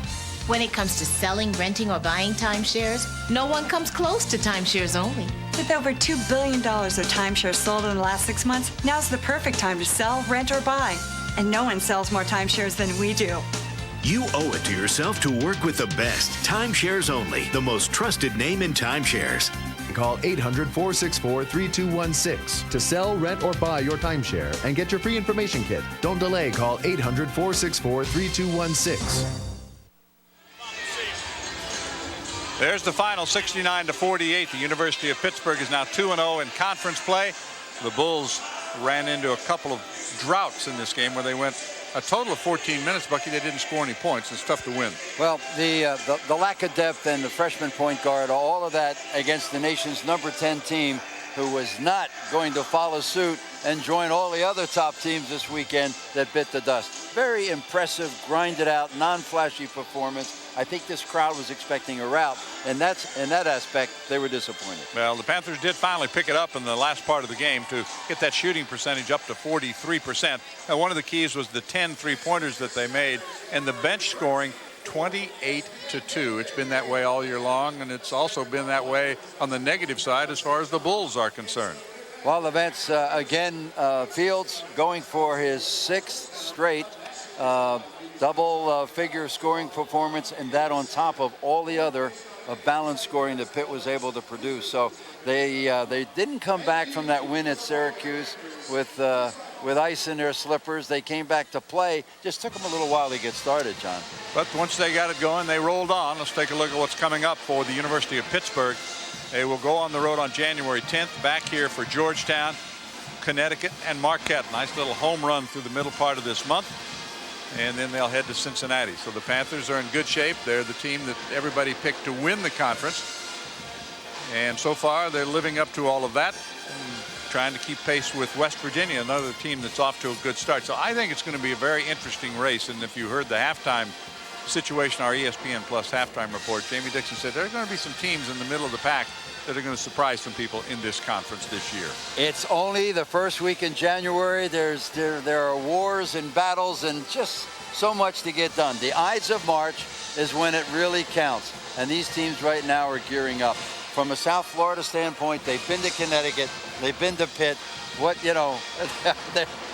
When it comes to selling, renting, or buying timeshares, no one comes close to Timeshares Only. With over $2 billion of timeshares sold in the last 6 months, now's the perfect time to sell, rent, or buy. And no one sells more timeshares than we do. You owe it to yourself to work with the best. Timeshares Only, the most trusted name in timeshares. Call 800-464-3216 to sell, rent, or buy your timeshare and get your free information kit. Don't delay. Call 800-464-3216. There's the final, 69-48. The University of Pittsburgh is now 2-0 in conference play. The Bulls ran into a couple of droughts in this game where they went a total of 14 minutes, Bucky. They didn't score any points. It's tough to win. Well, the lack of depth and the freshman point guard, all of that against the nation's number 10 team, who was not going to follow suit and join all the other top teams this weekend that bit the dust. Very impressive, grinded out, non-flashy performance. I think this crowd was expecting a rout, and that's in that aspect they were disappointed. Well, the Panthers did finally pick it up in the last part of the game to get that shooting percentage up to 43%. And one of the keys was the 10 three-pointers that they made, and the bench scoring 28-2. It's been that way all year long, and it's also been that way on the negative side as far as the Bulls are concerned. Well, Levance, again, Fields going for his 6th straight double-figure scoring performance, and that on top of all the other balanced scoring that Pitt was able to produce. So they didn't come back from that win at Syracuse with ice in their slippers. They came back to play. Just took them a little while to get started, John. But once they got it going, they rolled on. Let's take a look at what's coming up for the University of Pittsburgh. They will go on the road on January 10th, back here for Georgetown, Connecticut, and Marquette. Nice little home run through the middle part of this month. And then they'll head to Cincinnati. So the Panthers are in good shape. They're the team that everybody picked to win the conference. And so far, they're living up to all of that, and trying to keep pace with West Virginia, another team that's off to a good start. So I think it's going to be a very interesting race. And if you heard the halftime situation, our ESPN Plus halftime report, Jamie Dixon said there are going to be some teams in the middle of the pack that are going to surprise some people in this conference this year. It's only the first week in January. There are wars and battles and just so much to get done. The Ides of March is when it really counts. And these teams right now are gearing up. From a South Florida standpoint, they've been to Connecticut, they've been to Pitt.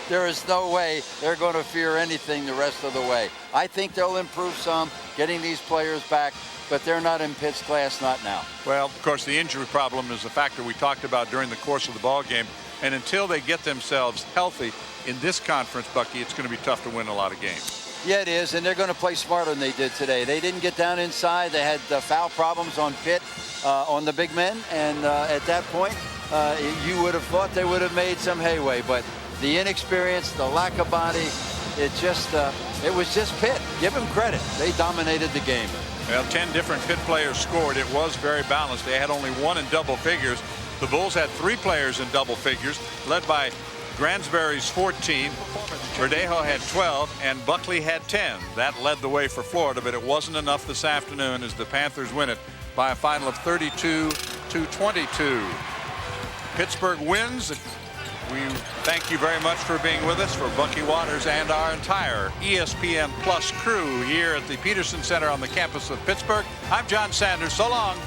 There is no way they're going to fear anything the rest of the way. I think they'll improve some, getting these players back, but they're not in Pitt's class, not now. Well, of course, the injury problem is a factor we talked about during the course of the ball game. And until they get themselves healthy in this conference, Bucky, it's going to be tough to win a lot of games. Yeah, it is, and they're going to play smarter than they did today. They didn't get down inside. They had foul problems on Pitt, on the big men, and at that point, you would have thought they would have made some headway, but the inexperience, the lack of body, it was just Pitt. Give them credit. They dominated the game. Well, 10 different Pitt players scored. It was very balanced. They had only one in double figures. The Bulls had 3 players in double figures, led by Gransberry's 14, Verdejo had 12, and Buckley had 10. That led the way for Florida, but it wasn't enough this afternoon as the Panthers win it by a final of 32-22. Pittsburgh wins. We thank you very much for being with us. For Bucky Waters and our entire ESPN Plus crew here at the Peterson Center on the campus of Pittsburgh, I'm John Sanders. So long.